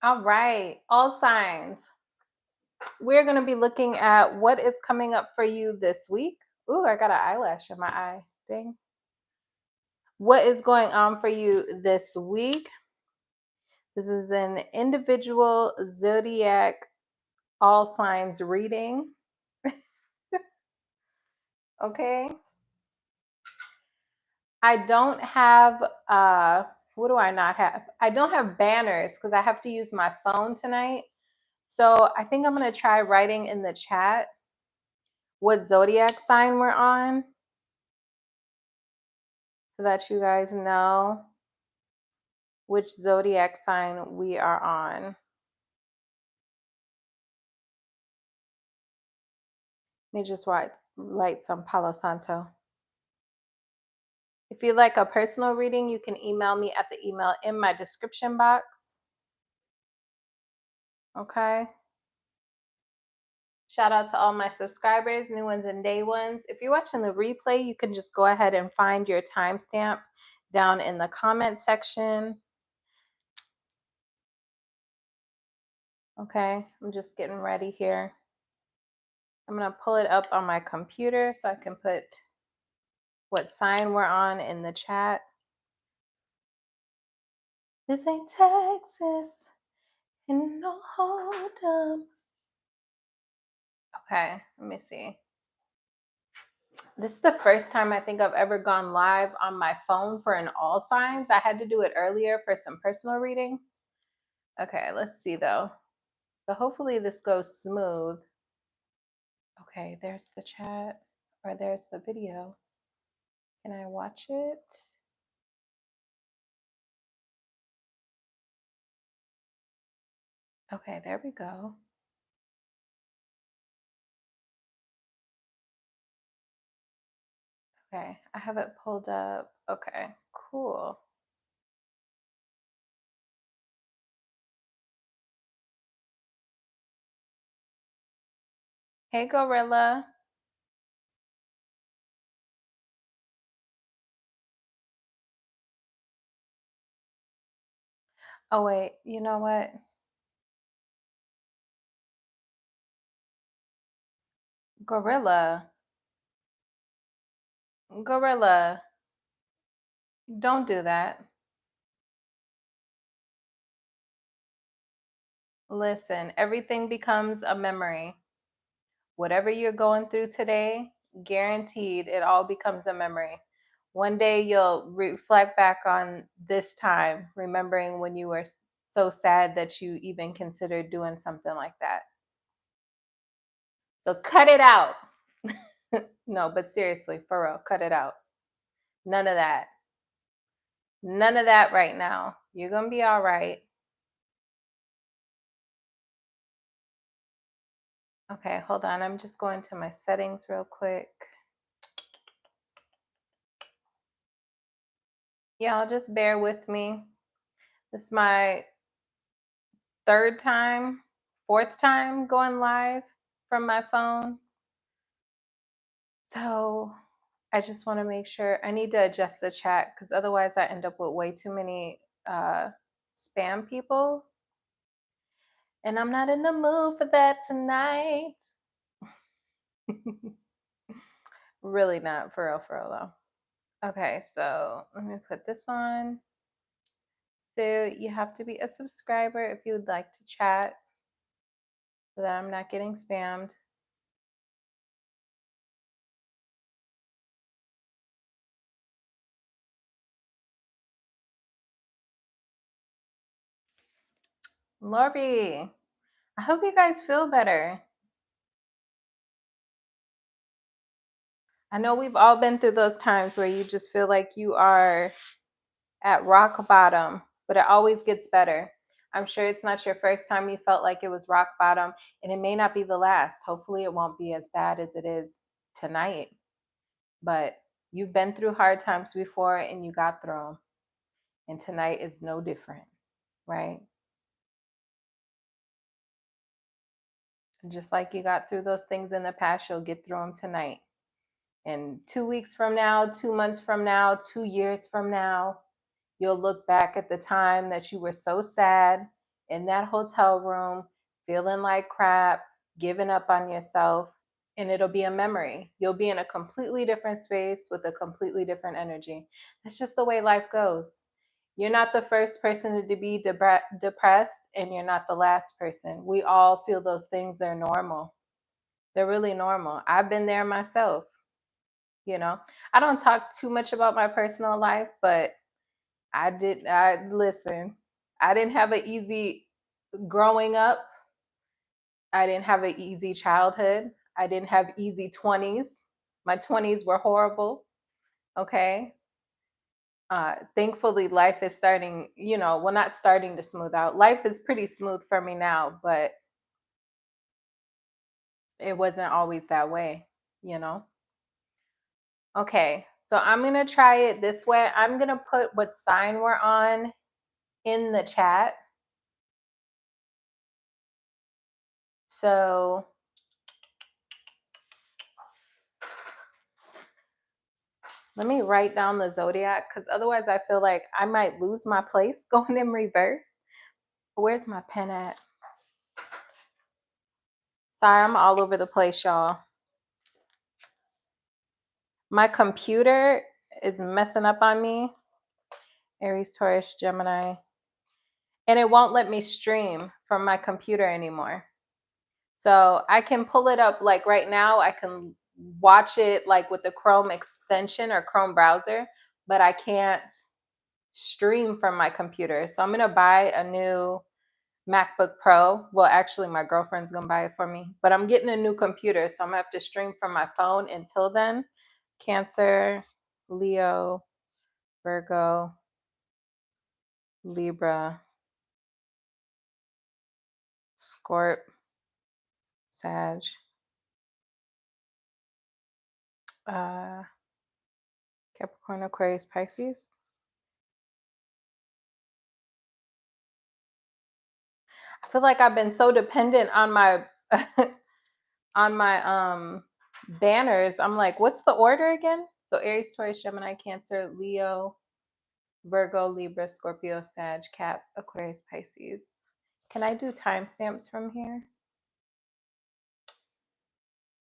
All right, all signs. We're going to be looking at what is coming up for you this week. Ooh, I got an eyelash in my eye. Dang. What is going on for you this week? This is an individual zodiac all signs reading. Okay. I don't have what do I not have? I don't have banners because I have to use my phone tonight. So I think I'm going to try writing in the chat what zodiac sign we're on so that you guys know which zodiac sign we are on. Let me just light some Palo Santo. If you'd like a personal reading, you can email me at the email in my description box. Okay. Shout out to all my subscribers, new ones and day ones. If you're watching the replay, you can just go ahead and find your timestamp down in the comment section. Okay, I'm just getting ready here. I'm going to pull it up on my computer so I can put what sign we're on in the chat. This ain't Texas, and no hold 'em. Okay, let me see. This is the first time I think I've ever gone live on my phone for an all signs. I had to do it earlier for some personal readings. Okay, let's see though. So hopefully this goes smooth. Okay, there's the chat, or there's the video. Can I watch it? Okay, there we go. Okay, I have it pulled up. Okay, cool. Hey, Gorilla. Oh, wait, you know what? Gorilla. Gorilla. Don't do that. Listen, everything becomes a memory. Whatever you're going through today, guaranteed it all becomes a memory. One day you'll reflect back on this time, remembering when you were so sad that you even considered doing something like that. So cut it out. No, but seriously, for real, cut it out. None of that. None of that right now. You're going to be all right. Okay, hold on. I'm just going to my settings real quick. Y'all just bear with me. This is my fourth time going live from my phone. So I just want to make sure I need to adjust the chat because otherwise I end up with way too many spam people. And I'm not in the mood for that tonight. Really not, for real though. Okay, so let me put this on. So you have to be a subscriber if you would like to chat so that I'm not getting spammed. Lori, I hope you guys feel better. I know we've all been through those times where you just feel like you are at rock bottom, but it always gets better. I'm sure it's not your first time you felt like it was rock bottom, and it may not be the last. Hopefully, it won't be as bad as it is tonight. But you've been through hard times before and you got through them. And tonight is no different, right? Just like you got through those things in the past, you'll get through them tonight. And 2 weeks from now, 2 months from now, 2 years from now, you'll look back at the time that you were so sad in that hotel room, feeling like crap, giving up on yourself, and it'll be a memory. You'll be in a completely different space with a completely different energy. That's just the way life goes. You're not the first person to be depressed, and you're not the last person. We all feel those things. They're normal. They're really normal. I've been there myself. You know, I don't talk too much about my personal life, but I listen. I didn't have an easy growing up. I didn't have an easy childhood. I didn't have easy 20s. My 20s were horrible. Okay. Thankfully, life is starting, well, not starting to smooth out. Life is pretty smooth for me now, but it wasn't always that way, you know? Okay. So I'm going to try it this way. I'm going to put what sign we're on in the chat. So let me write down the zodiac, because otherwise I feel like I might lose my place going in reverse. Where's my pen at? Sorry, I'm all over the place, y'all. My computer is messing up on me. Aries, Taurus, Gemini. And it won't let me stream from my computer anymore. So I can pull it up like right now. I can watch it like with the Chrome extension or Chrome browser, but I can't stream from my computer. So I'm going to buy a new MacBook Pro. Well, actually, my girlfriend's going to buy it for me, but I'm getting a new computer. So I'm going to have to stream from my phone until then. Cancer, Leo, Virgo, Libra, Scorp, Sag, Capricorn, Aquarius, Pisces. I feel like I've been so dependent on my on my banners. I'm like, what's the order again? So Aries, Taurus, Gemini, Cancer, Leo, Virgo, Libra, Scorpio, Sag, Cap, Aquarius, Pisces. Can I do timestamps from here?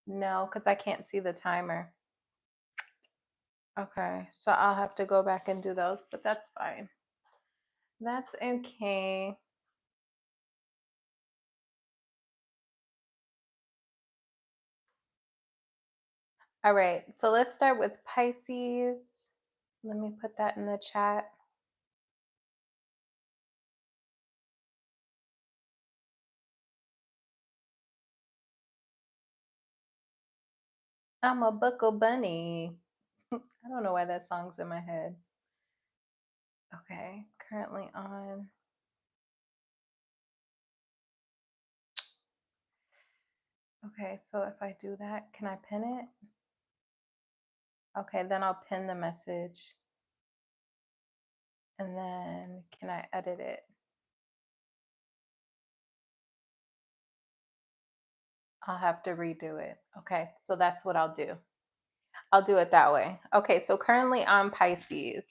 No, because I can't see the timer. Okay, so I'll have to go back and do those, but that's fine. That's okay. All right, so let's start with Pisces. Let me put that in the chat. I'm a buckle bunny. I don't know why that song's in my head. Okay, currently on. Okay, so if I do that, can I pin it? Okay, then I'll pin the message. And then can I edit it? I'll have to redo it. Okay, so that's what I'll do. I'll do it that way. Okay, so currently on Pisces.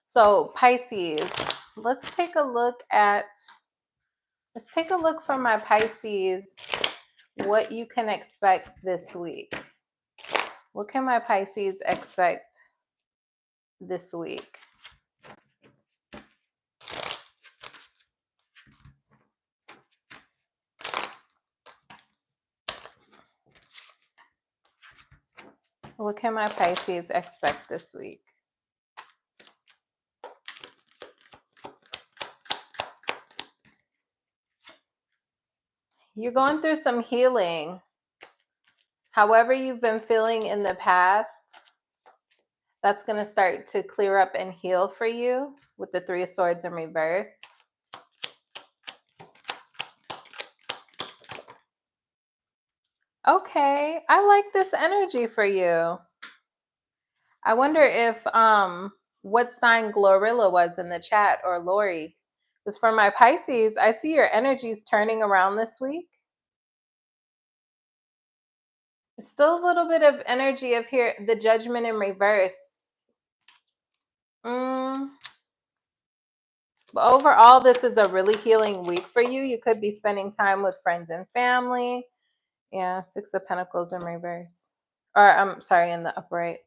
So Pisces, let's take a look for my Pisces, what you can expect this week. What can my Pisces expect this week? What can my Pisces expect this week? You're going through some healing. However you've been feeling in the past, that's going to start to clear up and heal for you with the Three of Swords in reverse. Okay, I like this energy for you. I wonder if what sign Glorilla was in the chat, or Lori. Because for my Pisces, I see your energies turning around this week. Still a little bit of energy of here, the Judgment in reverse. But overall, this is a really healing week for you. You could be spending time with friends and family. Yeah, Six of Pentacles in reverse. Or I'm sorry, in the upright.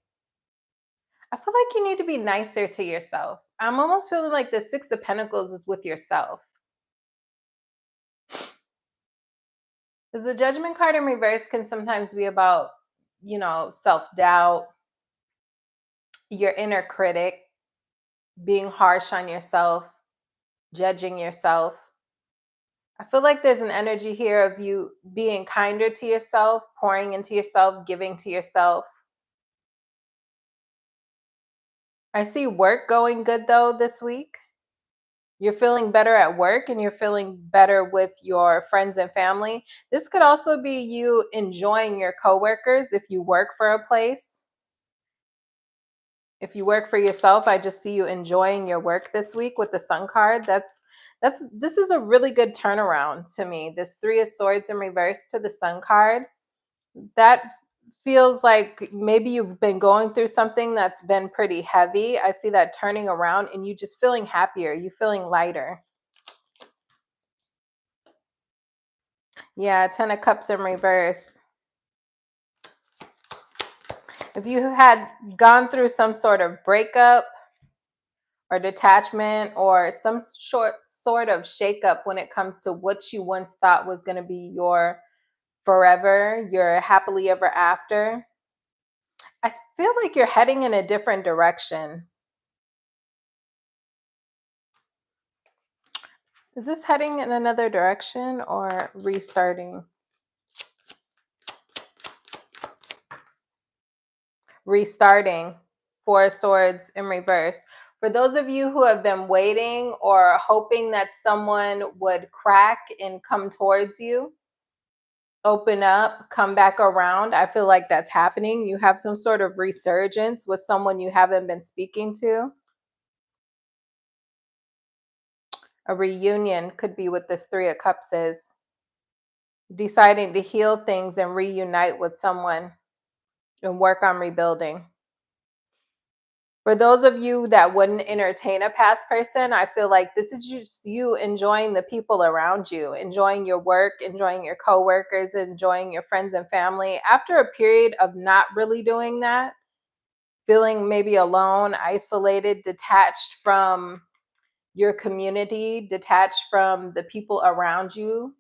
I feel like you need to be nicer to yourself. I'm almost feeling like the Six of Pentacles is with yourself. Because the Judgment card in reverse can sometimes be about, self-doubt, your inner critic, being harsh on yourself, judging yourself. I feel like there's an energy here of you being kinder to yourself, pouring into yourself, giving to yourself. I see work going good though this week. You're feeling better at work and you're feeling better with your friends and family. This could also be you enjoying your coworkers if you work for a place. If you work for yourself, I just see you enjoying your work this week with the Sun card. This is a really good turnaround to me. This Three of Swords in reverse to the Sun card. That feels like maybe you've been going through something that's been pretty heavy. I see that turning around and you just feeling happier, you feeling lighter. Yeah, Ten of Cups in reverse. If you had gone through some sort of breakup or detachment or some sort of shakeup when it comes to what you once thought was going to be your forever, your happily ever after, I feel like you're heading in a different direction. Is this heading in another direction or restarting? Restarting. Four of Swords in reverse. For those of you who have been waiting or hoping that someone would crack and come towards you, open up, come back around, I feel like that's happening. You have some sort of resurgence with someone you haven't been speaking to. A reunion could be what this Three of Cups is. Deciding to heal things and reunite with someone and work on rebuilding. For those of you that wouldn't entertain a past person, I feel like this is just you enjoying the people around you, enjoying your work, enjoying your coworkers, enjoying your friends and family. After a period of not really doing that, feeling maybe alone, isolated, detached from your community, detached from the people around you,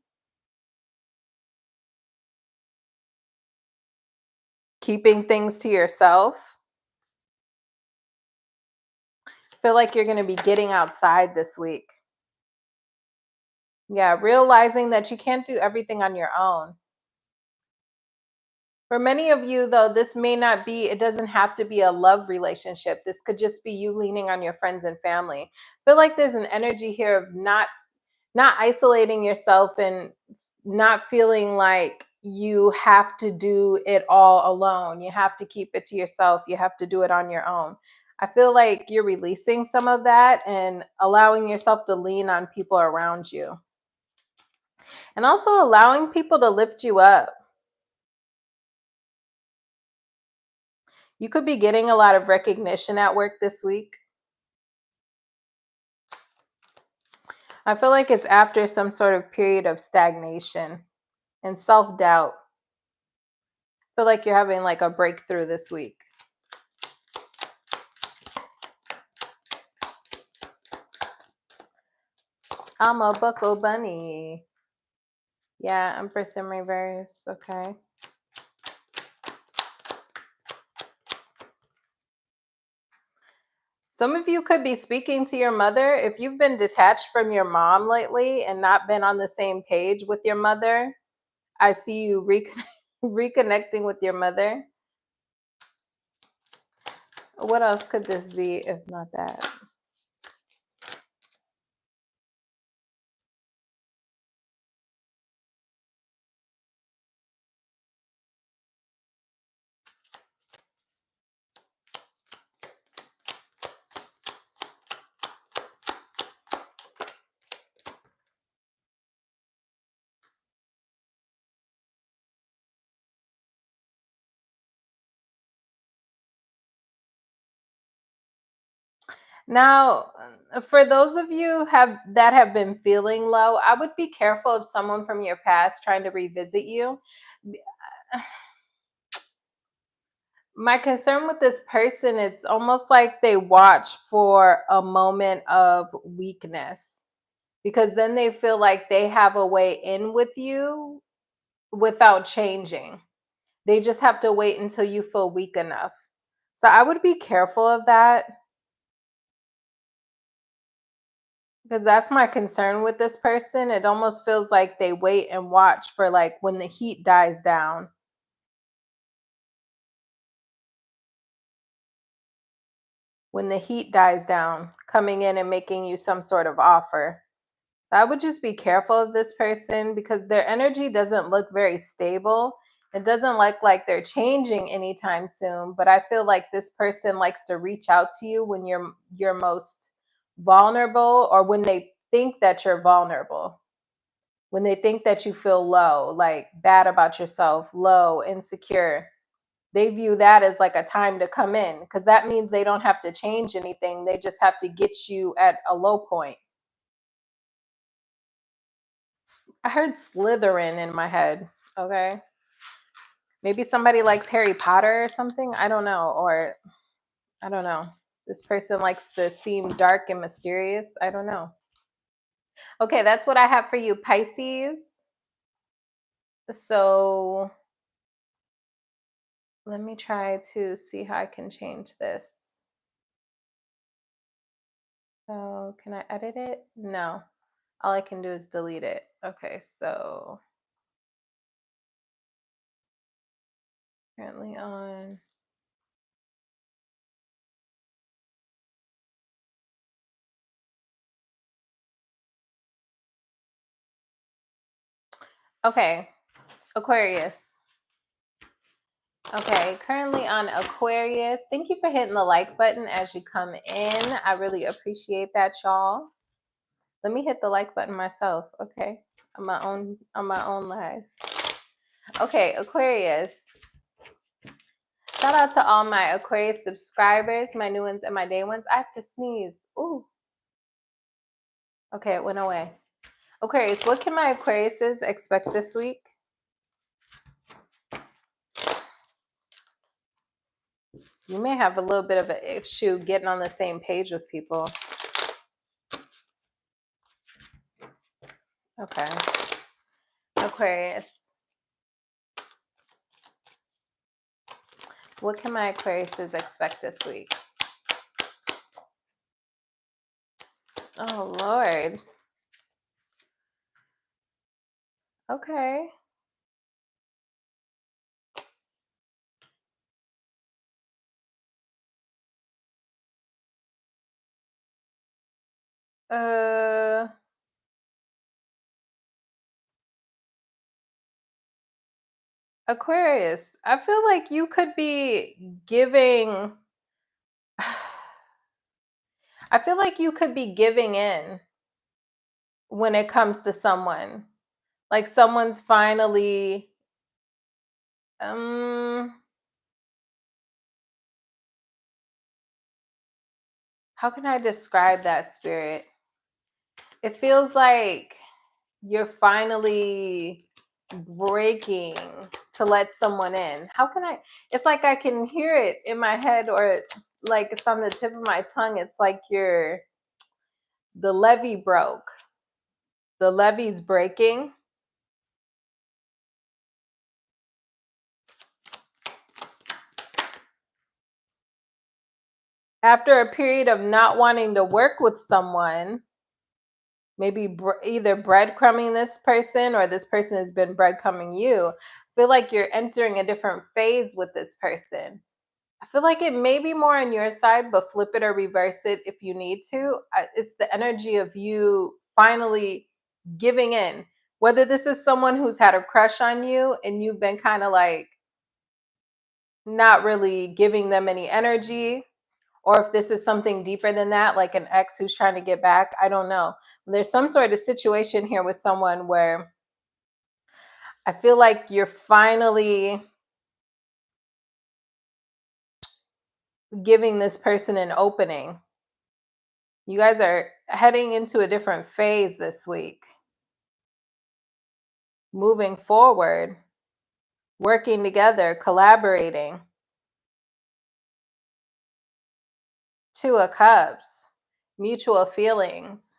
keeping things to yourself. Feel like you're going to be getting outside this week. Yeah, realizing that you can't do everything on your own. For many of you, though, this may not be, it doesn't have to be a love relationship. This could just be you leaning on your friends and family. I feel like there's an energy here of not isolating yourself and not feeling like you have to do it all alone. You have to keep it to yourself. You have to do it on your own. I feel like you're releasing some of that and allowing yourself to lean on people around you. And also allowing people to lift you up. You could be getting a lot of recognition at work this week. I feel like it's after some sort of period of stagnation and self-doubt. I feel like you're having like a breakthrough this week. I'm a buckle bunny. Yeah, Empress in reverse. Okay. Some of you could be speaking to your mother. If you've been detached from your mom lately and not been on the same page with your mother, I see you reconnecting with your mother. What else could this be if not that? Now, for those of you that have been feeling low, I would be careful of someone from your past trying to revisit you. B- My concern with this person, it's almost like they watch for a moment of weakness because then they feel like they have a way in with you without changing. They just have to wait until you feel weak enough. So I would be careful of that because that's my concern with this person. It almost feels like they wait and watch for like when the heat dies down. When the heat dies down, coming in and making you some sort of offer. So I would just be careful of this person because their energy doesn't look very stable. It doesn't look like they're changing anytime soon, but I feel like this person likes to reach out to you when you're most vulnerable or when they think that you're vulnerable. When they think that you feel low, like bad about yourself, low, insecure. They view that as like a time to come in because that means they don't have to change anything. They just have to get you at a low point. I heard Slytherin in my head. Okay. Maybe somebody likes Harry Potter or something. I don't know. Or I don't know. This person likes to seem dark and mysterious. I don't know. Okay, that's what I have for you, Pisces. So let me try to see how I can change this. So can I edit it? No. All I can do is delete it. Okay, so currently on. Okay, Aquarius. Okay, currently on Aquarius. Thank you for hitting the like button as you come in. I really appreciate that, y'all. Let me hit the like button myself. Okay, on my own live. Okay, Aquarius. Shout out to all my Aquarius subscribers, my new ones and my day ones. I have to sneeze. Ooh. Okay, it went away. Aquarius, what can my Aquariuses expect this week? You may have a little bit of an issue getting on the same page with people. Okay. Aquarius. What can my Aquariuses expect this week? Oh, Lord. Okay. Uh, Aquarius, I feel like you could be giving. I feel like you could be giving in when it comes to someone. Like someone's finally um how can I describe that spirit? It feels like you're finally breaking to let someone in. How can I? It's like I can hear it in my head, or like it's on the tip of my tongue. It's like the levee broke. The levee's breaking. After a period of not wanting to work with someone, maybe either breadcrumbing this person or this person has been breadcrumbing you. I feel like you're entering a different phase with this person. I feel like it may be more on your side, but flip it or reverse it if you need to. It's the energy of you finally giving in. Whether this is someone who's had a crush on you and you've been kind of like not really giving them any energy, or if this is something deeper than that, like an ex who's trying to get back, I don't know. There's some sort of situation here with someone where I feel like you're finally giving this person an opening. You guys are heading into a different phase this week. Moving forward, working together, collaborating. Two of Cups, mutual feelings.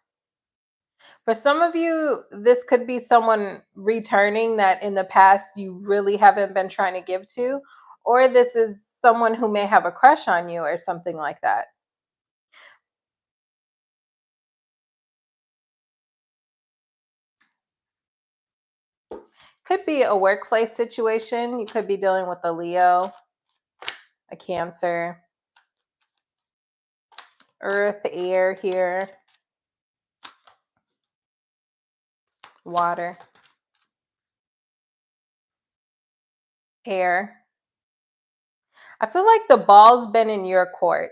For some of you, this could be someone returning that in the past you really haven't been trying to give to, or this is someone who may have a crush on you or something like that. Could be a workplace situation. You could be dealing with a Leo, a Cancer, Earth, air here, water, air. I feel like the ball's been in your court.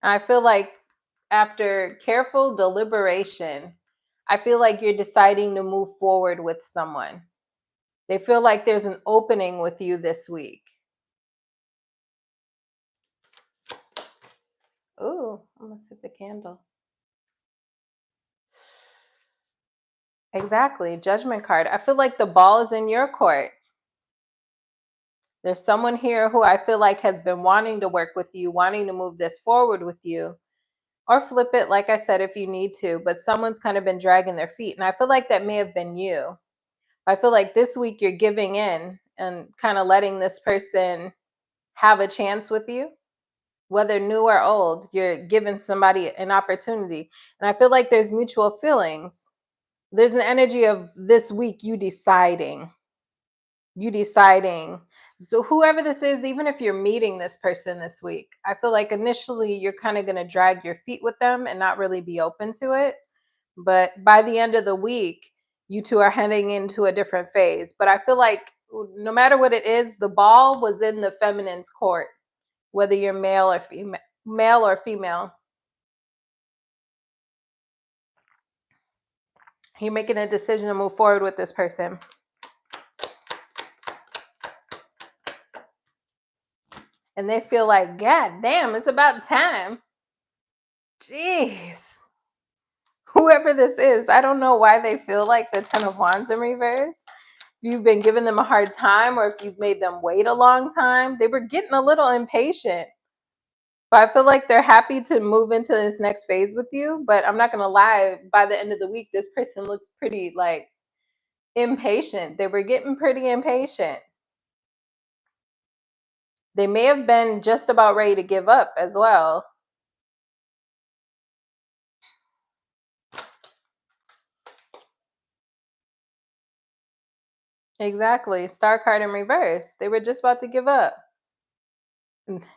I feel like after careful deliberation, I feel like you're deciding to move forward with someone. They feel like there's an opening with you this week. Ooh, almost hit the candle. Exactly, Judgment card. I feel like the ball is in your court. There's someone here who I feel like has been wanting to work with you, wanting to move this forward with you, or flip it, like I said, if you need to, but someone's kind of been dragging their feet. And I feel like that may have been you. I feel like this week you're giving in and kind of letting this person have a chance with you, whether new or old. You're giving somebody an opportunity. And I feel like there's mutual feelings. There's an energy of this week you deciding. So whoever this is, even if you're meeting this person this week, I feel like initially you're kind of going to drag your feet with them and not really be open to it. But by the end of the week, you two are heading into a different phase. But I feel like no matter what it is, the ball was in the feminine's court, whether you're male or female. You're making a decision to move forward with this person. And they feel like, God damn, it's about time. Jeez. Whoever this is, I don't know why they feel like the Ten of Wands in reverse. If you've been giving them a hard time or if you've made them wait a long time, they were getting a little impatient. But I feel like they're happy to move into this next phase with you. But I'm not going to lie, by the end of the week, this person looks pretty like impatient. They were getting pretty impatient. They may have been just about ready to give up as well. Exactly. Star card in reverse. They were just about to give up.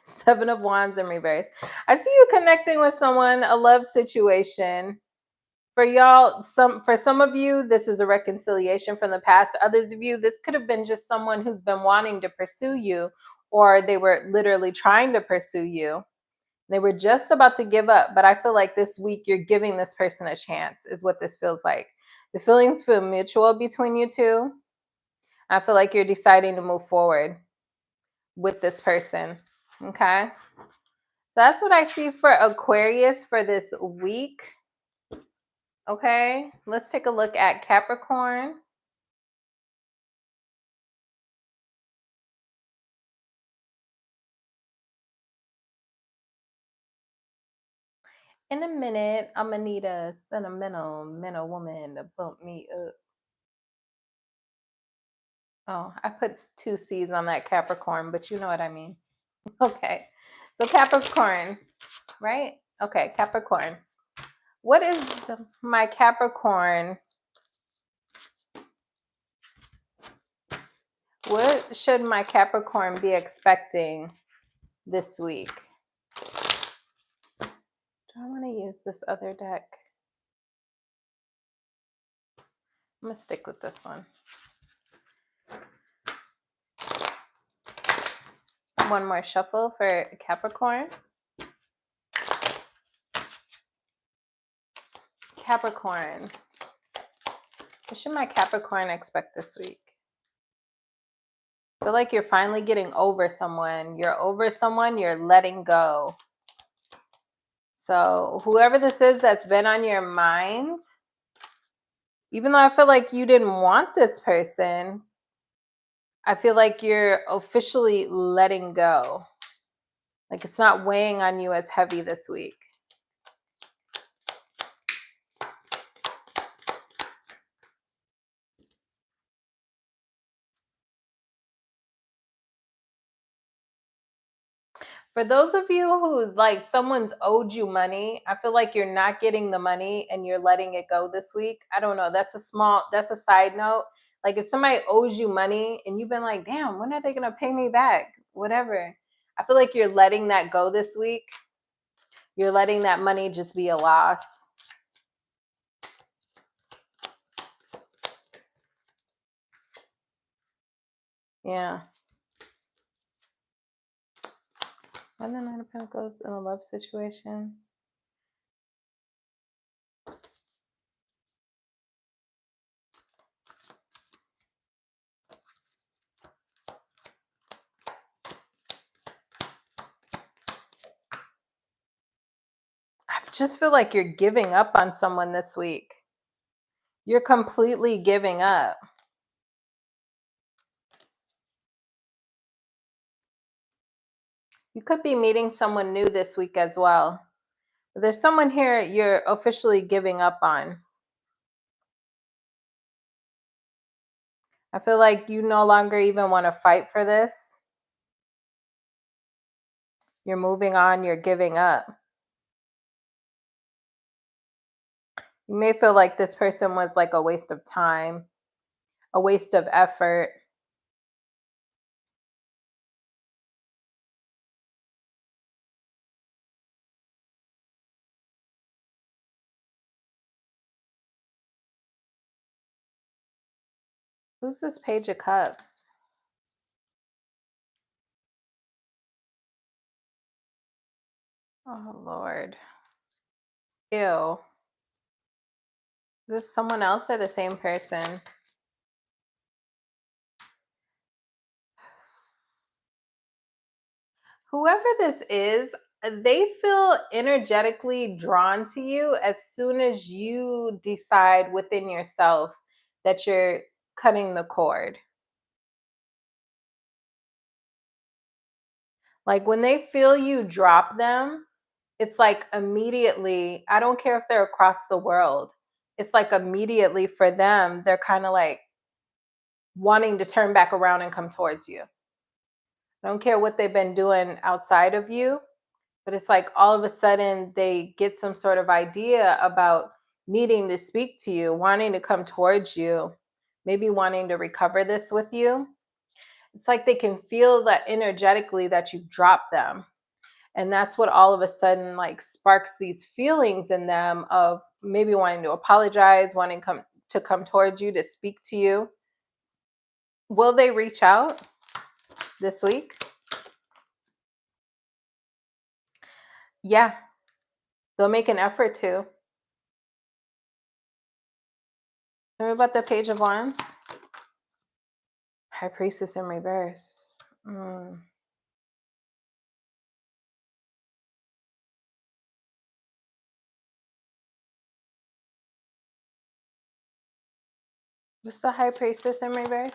Seven of Wands in reverse. I see you connecting with someone, a love situation. For y'all, for some of you, this is a reconciliation from the past. Others of you, this could have been just someone who's been wanting to pursue you, or they were literally trying to pursue you. They were just about to give up, but I feel like this week you're giving this person a chance, is what this feels like. The feelings feel mutual between you two. I feel like you're deciding to move forward with this person. Okay. That's what I see for Aquarius for this week. Okay. Let's take a look at Capricorn. In a minute, I'm gonna need a sentimental woman to bump me up. Oh, I put two C's on that Capricorn, but you know what I mean. Okay. So Capricorn, right? Okay, Capricorn. What is my Capricorn? What should my Capricorn be expecting this week? Do I want to use this other deck? I'm going to stick with this one. One more shuffle for Capricorn. Capricorn. What should my Capricorn expect this week? I feel like you're finally getting over someone. You're over someone, you're letting go. So whoever this is that's been on your mind, even though I feel like you didn't want this person, I feel like you're officially letting go. Like it's not weighing on you as heavy this week. For those of you who's like someone's owed you money, I feel like you're not getting the money and you're letting it go this week. I don't know. That's a side note. Like if somebody owes you money and you've been like, damn, when are they going to pay me back? Whatever. I feel like you're letting that go this week. You're letting that money just be a loss. Yeah. And then Nine of Pentacles in a love situation. I just feel like you're giving up on someone this week. You're completely giving up. You could be meeting someone new this week as well. But there's someone here you're officially giving up on. I feel like you no longer even want to fight for this. You're moving on, you're giving up. You may feel like this person was like a waste of time, a waste of effort. Who's this Page of Cups? Oh, Lord. Ew. Is this someone else or the same person? Whoever this is, they feel energetically drawn to you as soon as you decide within yourself that you're cutting the cord. Like when they feel you drop them, it's like immediately, I don't care if they're across the world, it's like immediately for them, they're kind of like wanting to turn back around and come towards you. I don't care what they've been doing outside of you, but it's like all of a sudden they get some sort of idea about needing to speak to you, wanting to come towards you, maybe wanting to recover this with you. It's like they can feel that energetically that you've dropped them. And that's what all of a sudden like sparks these feelings in them of maybe wanting to apologize, wanting to come towards you, to speak to you. Will they reach out this week? Yeah, they'll make an effort to. Tell me about the Page of Wands. High Priestess in reverse. What's the High Priestess in reverse?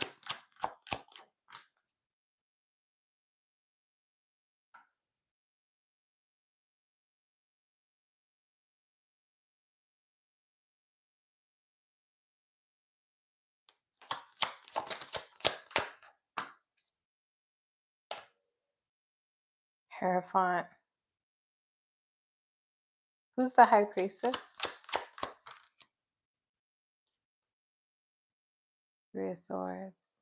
Hierophant. Who's the High Priestess? Three of Swords.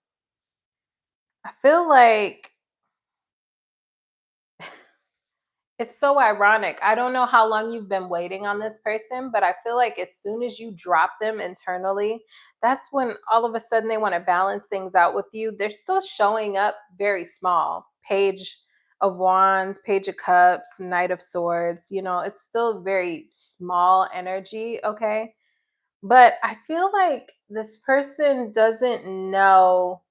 I feel like it's so ironic. I don't know how long you've been waiting on this person, but I feel like as soon as you drop them internally, that's when all of a sudden they want to balance things out with you. They're still showing up very small. Page of Wands, Page of Cups, Knight of Swords. You know, it's still very small energy, okay? But I feel like this person doesn't know.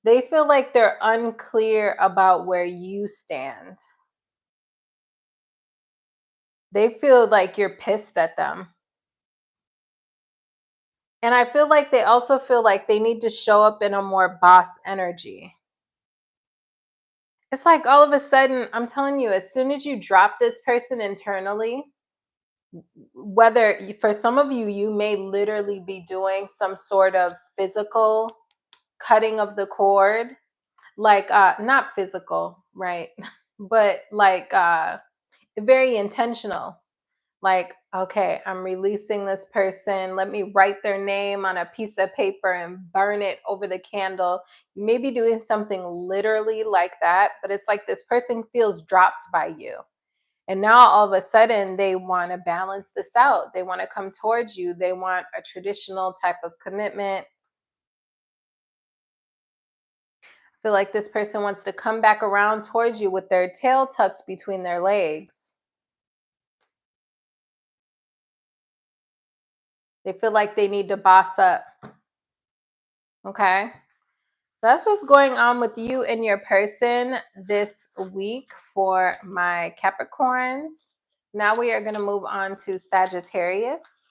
They feel like they're unclear about where you stand. They feel like you're pissed at them. And I feel like they also feel like they need to show up in a more boss energy. It's like all of a sudden, I'm telling you, as soon as you drop this person internally, for some of you, you may literally be doing some sort of physical cutting of the cord, like not physical, right? But like very intentional. Like, okay, I'm releasing this person. Let me write their name on a piece of paper and burn it over the candle. You may be doing something literally like that, but it's like this person feels dropped by you. And now all of a sudden they want to balance this out. They want to come towards you. They want a traditional type of commitment. I feel like this person wants to come back around towards you with their tail tucked between their legs. They feel like they need to boss up. Okay. That's what's going on with you and your person this week for my Capricorns. Now we are going to move on to Sagittarius.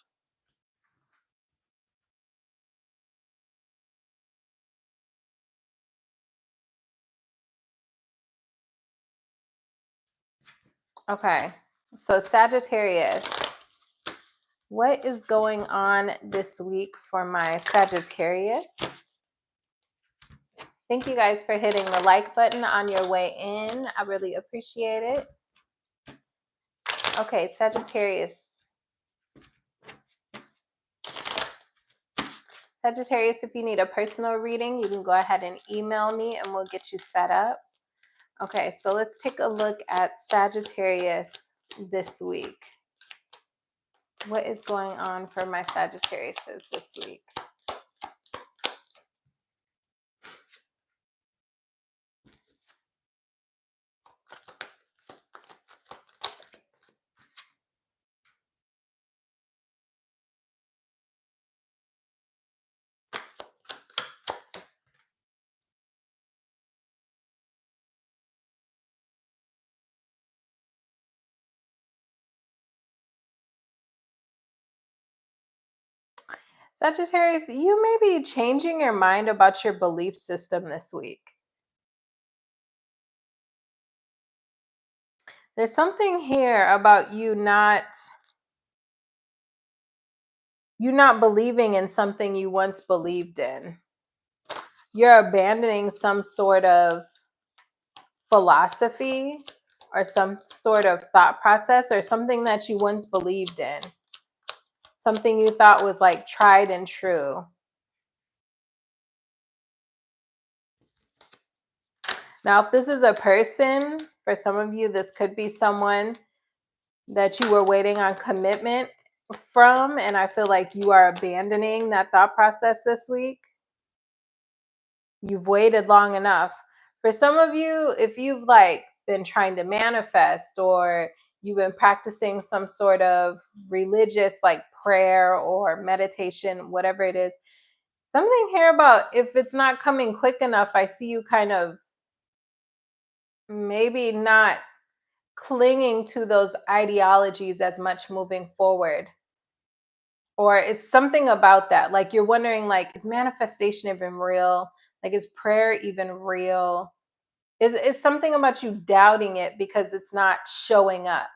Okay, so Sagittarius, what is going on this week for my Sagittarius? Thank you guys for hitting the like button on your way in. I really appreciate it. Okay, Sagittarius. Sagittarius, if you need a personal reading, you can go ahead and email me and we'll get you set up. Okay, so let's take a look at Sagittarius this week. What is going on for my Sagittariuses this week? Sagittarius, you may be changing your mind about your belief system this week. There's something here about you not believing in something you once believed in. You're abandoning some sort of philosophy or some sort of thought process or something that you once believed in. Something you thought was like tried and true. Now, if this is a person, for some of you, this could be someone that you were waiting on commitment from, and I feel like you are abandoning that thought process this week. You've waited long enough. For some of you, if you've like been trying to manifest or you've been practicing some sort of religious like prayer or meditation, whatever it is, something here about if it's not coming quick enough, I see you kind of maybe not clinging to those ideologies as much moving forward. Or it's something about that. Like you're wondering, like, is manifestation even real? Like, is prayer even real? Is something about you doubting it because it's not showing up.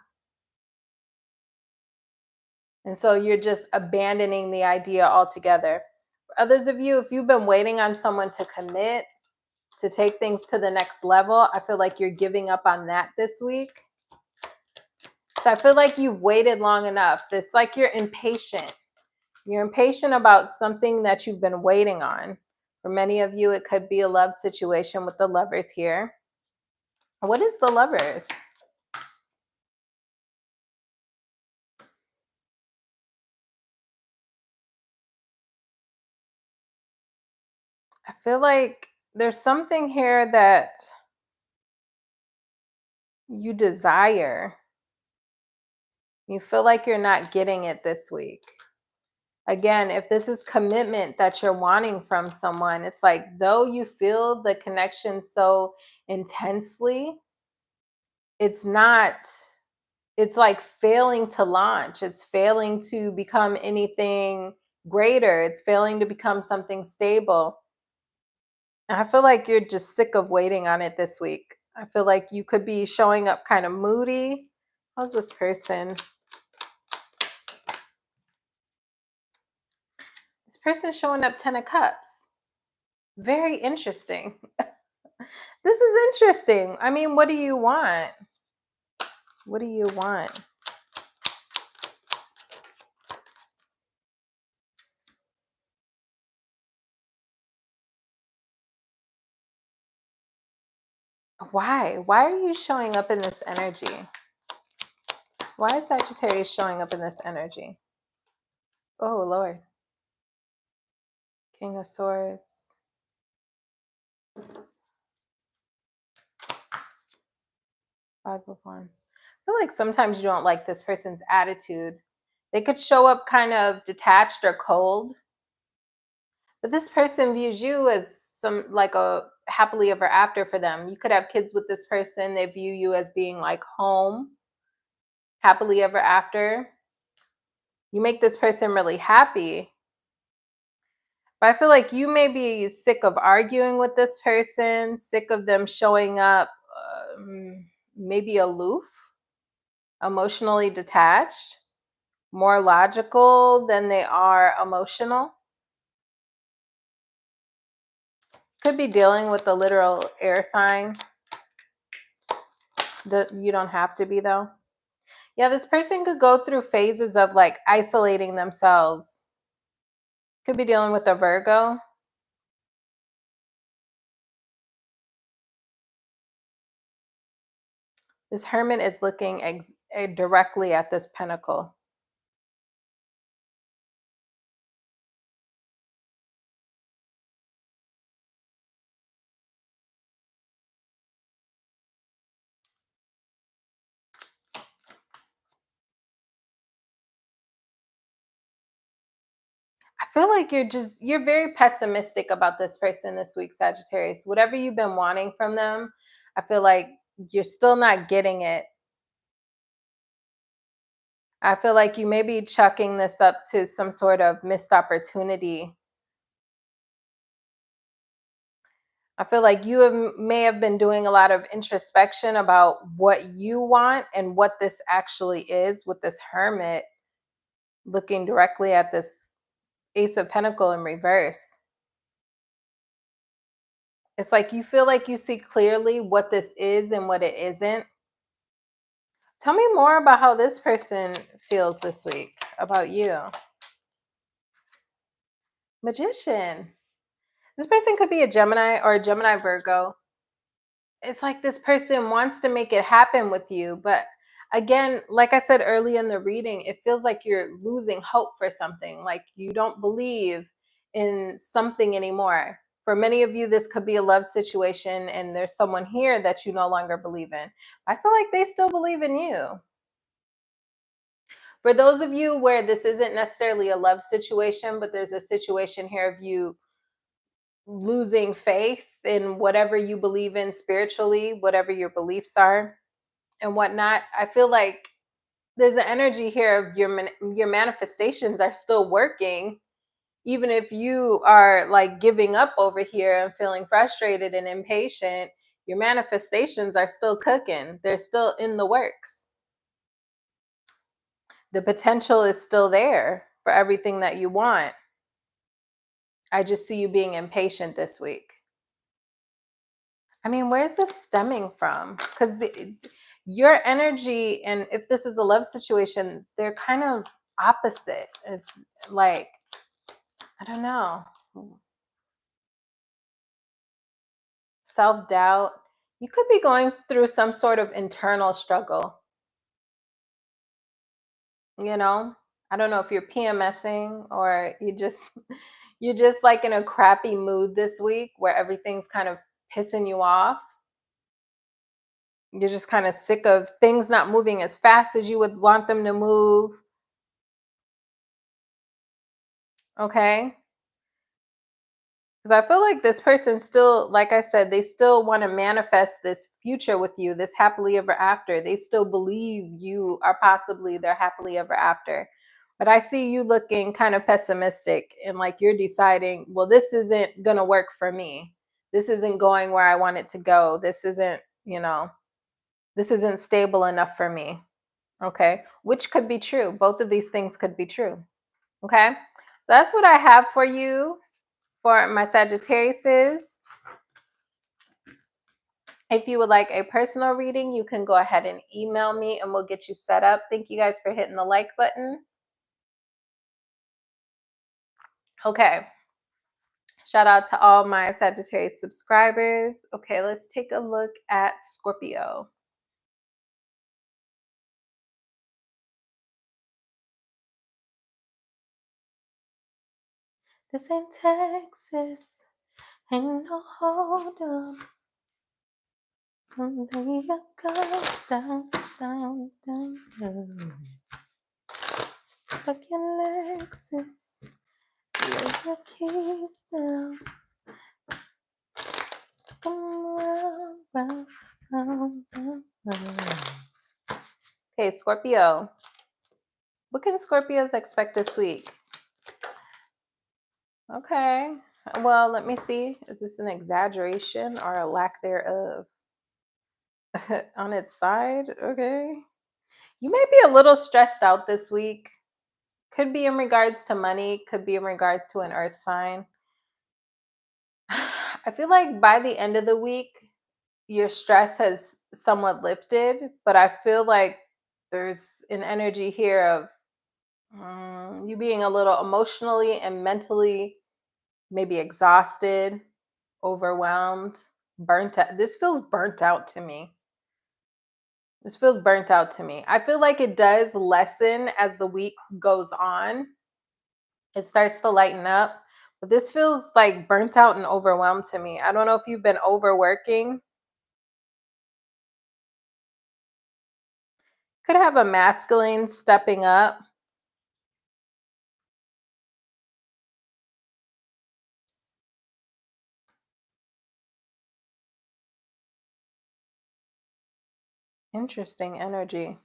And so you're just abandoning the idea altogether. For others of you, if you've been waiting on someone to commit, to take things to the next level, I feel like you're giving up on that this week. So I feel like you've waited long enough. It's like you're impatient. You're impatient about something that you've been waiting on. For many of you, it could be a love situation with the Lovers here. What is the Lovers? I feel like there's something here that you desire. You feel like you're not getting it this week. Again, if this is commitment that you're wanting from someone, it's like though you feel the connection so intensely, it's not It's like failing to launch. It's failing to become anything greater. It's failing to become something stable. I feel like you're just sick of waiting on it this week. I feel like you could be showing up kind of moody. How's this person? This person is showing up 10 of Cups. Very interesting. This is interesting. I mean, what do you want? What do you want? Why? Why are you showing up in this energy? Why is Sagittarius showing up in this energy? Oh, Lord. King of Swords. Five of Wands. I feel like sometimes you don't like this person's attitude. They could show up kind of detached or cold, but this person views you as some like a happily ever after for them. You could have kids with this person. They view you as being like home, happily ever after. You make this person really happy. But I feel like you may be sick of arguing with this person, sick of them showing up maybe aloof, emotionally detached, more logical than they are emotional. Could be dealing with a literal air sign. You don't have to be, though. Yeah, this person could go through phases of like isolating themselves. Could be dealing with a Virgo. This Hermit is looking directly at this Pentacle. I feel like you're very pessimistic about this person this week, Sagittarius. Whatever you've been wanting from them, I feel like you're still not getting it. I feel like you may be chucking this up to some sort of missed opportunity. I feel like may have been doing a lot of introspection about what you want and what this actually is, with this Hermit looking directly at this Ace of Pentacle in reverse. It's like you feel like you see clearly what this is and what it isn't. Tell me more about how this person feels this week about you. Magician. This person could be a Gemini or a Gemini Virgo. It's like this person wants to make it happen with you, but again, like I said early in the reading, it feels like you're losing hope for something, like you don't believe in something anymore. For many of you, this could be a love situation and there's someone here that you no longer believe in. I feel like they still believe in you. For those of you where this isn't necessarily a love situation, but there's a situation here of you losing faith in whatever you believe in spiritually, whatever your beliefs are and whatnot, I feel like there's an energy here of your manifestations are still working, even if you are like giving up over here and feeling frustrated and impatient. Your manifestations are still cooking. They're still in the works. The potential is still there for everything that you want. I just see you being impatient this week. I mean, where's this stemming from? Because your energy, and if this is a love situation, they're kind of opposite. It's like, I don't know, self-doubt. You could be going through some sort of internal struggle, you know? I don't know if you're PMSing or you're just like in a crappy mood this week where everything's kind of pissing you off. You're just kind of sick of things not moving as fast as you would want them to move. Okay. Because I feel like this person still, like I said, they still want to manifest this future with you, this happily ever after. They still believe you are possibly their happily ever after. But I see you looking kind of pessimistic and like you're deciding, well, this isn't going to work for me. This isn't going where I want it to go. This isn't, this isn't stable enough for me. Okay. Which could be true. Both of these things could be true. Okay. So that's what I have for you for my Sagittariuses. If you would like a personal reading, you can go ahead and email me and we'll get you set up. Thank you guys for hitting the like button. Okay. Shout out to all my Sagittarius subscribers. Okay, let's take a look at Scorpio. This ain't Texas, ain't no hold 'em. Someday it goes down, down, down, down. Fuck your Lexus, leave your keys down. Round, round, round, round, round. Okay, Scorpio. What can Scorpios expect this week? Okay. Well, let me see. Is this an exaggeration or a lack thereof? On its side, okay. You may be a little stressed out this week. Could be in regards to money, could be in regards to an earth sign. I feel like by the end of the week, your stress has somewhat lifted, but I feel like there's an energy here of you being a little emotionally and mentally maybe exhausted, overwhelmed, burnt out. This feels burnt out to me. This feels burnt out to me. I feel like it does lessen as the week goes on. It starts to lighten up, but this feels like burnt out and overwhelmed to me. I don't know if you've been overworking. Could have a masculine stepping up. Interesting energy.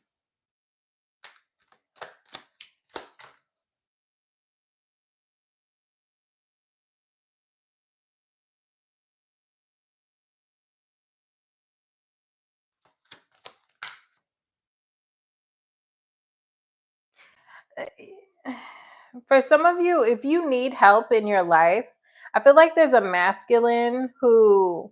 For some of you, if you need help in your life, I feel like there's a masculine who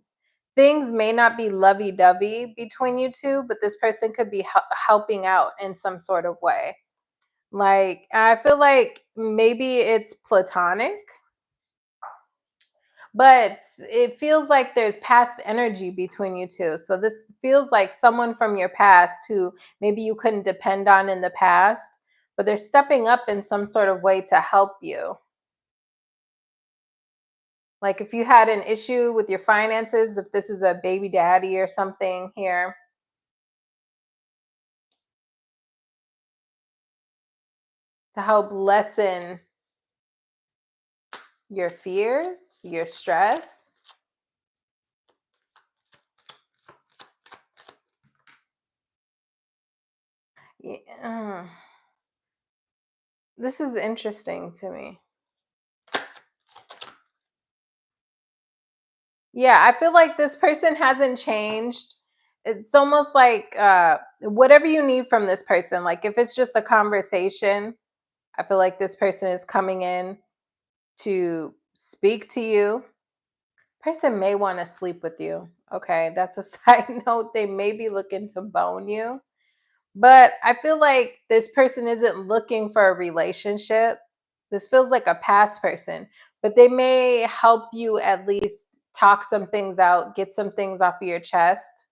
things may not be lovey-dovey between you two, but this person could be helping out in some sort of way. Like, I feel like maybe it's platonic, but it feels like there's past energy between you two. So this feels like someone from your past who maybe you couldn't depend on in the past, but they're stepping up in some sort of way to help you. Like if you had an issue with your finances, if this is a baby daddy or something here, to help lessen your fears, your stress. Yeah. This is interesting to me. Yeah, I feel like this person hasn't changed. It's almost like whatever you need from this person, like if it's just a conversation, I feel like this person is coming in to speak to you. Person may want to sleep with you. Okay, that's a side note. They may be looking to bone you. But I feel like this person isn't looking for a relationship. This feels like a past person, but they may help you at least talk some things out, get some things off of your chest.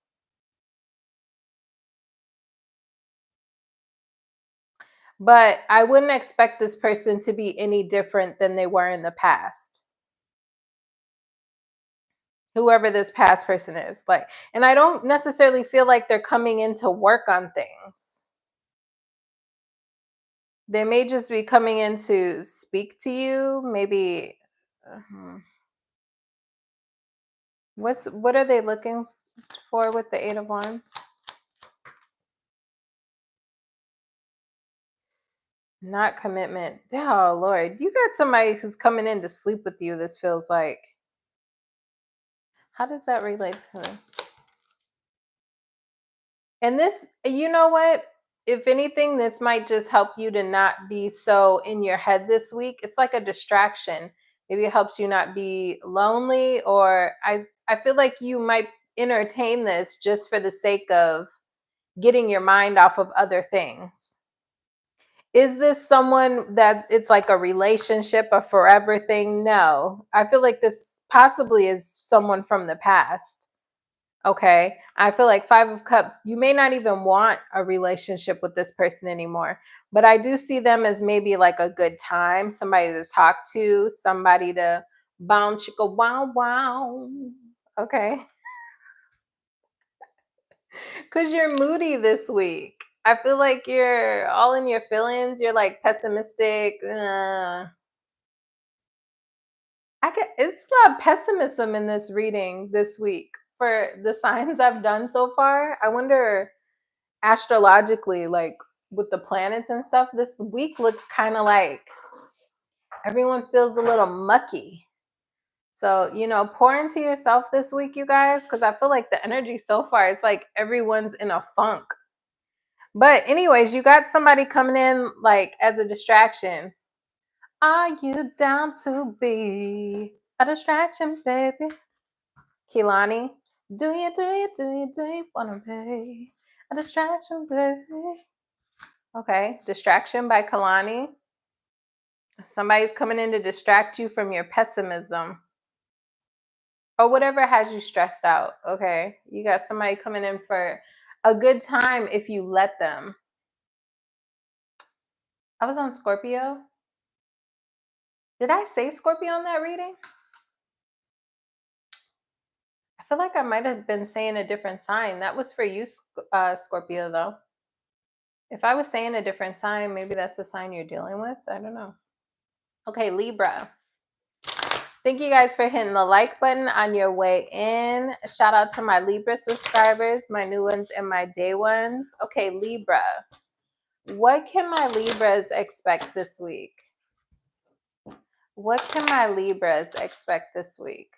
But I wouldn't expect this person to be any different than they were in the past. Whoever this past person is. Like, and I don't necessarily feel like they're coming in to work on things. They may just be coming in to speak to you, maybe. What are they looking for with the Eight of Wands? Not commitment. Oh Lord, you got somebody who's coming in to sleep with you, this feels like. How does that relate to this? And this, you know what? If anything, this might just help you to not be so in your head this week. It's like a distraction. Maybe it helps you not be lonely, or I feel like you might entertain this just for the sake of getting your mind off of other things. Is this someone that it's like a relationship, a forever thing? No. I feel like this possibly is someone from the past. Okay. I feel like Five of Cups, you may not even want a relationship with this person anymore, but I do see them as maybe like a good time, somebody to talk to, somebody to bounce, chicka wow wow. Okay. Because you're moody this week. I feel like you're all in your feelings. You're like pessimistic. It's a lot of pessimism in this reading this week for the signs I've done so far. I wonder astrologically, like with the planets and stuff, this week looks kind of like everyone feels a little mucky. So, pour into yourself this week, you guys, because I feel like the energy so far, it's like everyone's in a funk. But anyways, you got somebody coming in like as a distraction. Are you down to be a distraction, baby? Kilani, do you wanna be a distraction, baby? Okay, distraction by Kalani. Somebody's coming in to distract you from your pessimism or whatever has you stressed out. Okay, you got somebody coming in for a good time if you let them. I was on Scorpio. Did I say Scorpio on that reading? I feel like I might have been saying a different sign. That was for you, Scorpio, though. If I was saying a different sign, maybe that's the sign you're dealing with. I don't know. Okay, Libra. Thank you guys for hitting the like button on your way in. Shout out to my Libra subscribers, my new ones and my day ones. Okay, Libra. What can my Libras expect this week? What can my Libras expect this week?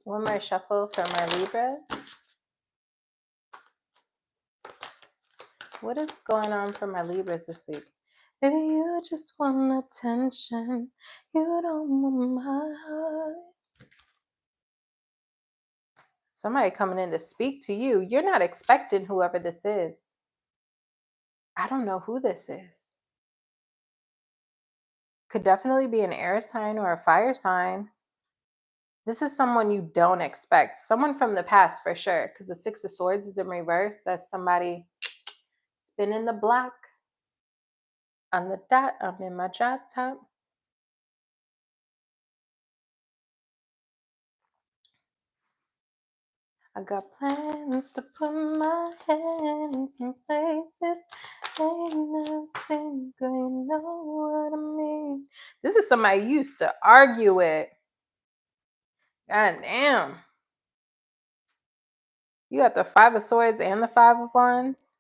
One more shuffle for my Libras. What is going on for my Libras this week? Maybe you just want attention. You don't want my heart. Somebody coming in to speak to you. You're not expecting whoever this is. I don't know who this is. Could definitely be an air sign or a fire sign. This is someone you don't expect. Someone from the past for sure, because the Six of Swords is in reverse. That's somebody spinning the block. On the dot, I'm in my drop top. I got plans to put my hands in places ain't no single, you know what I mean. This is somebody you used to argue with. God damn. You got the Five of Swords and the Five of Wands.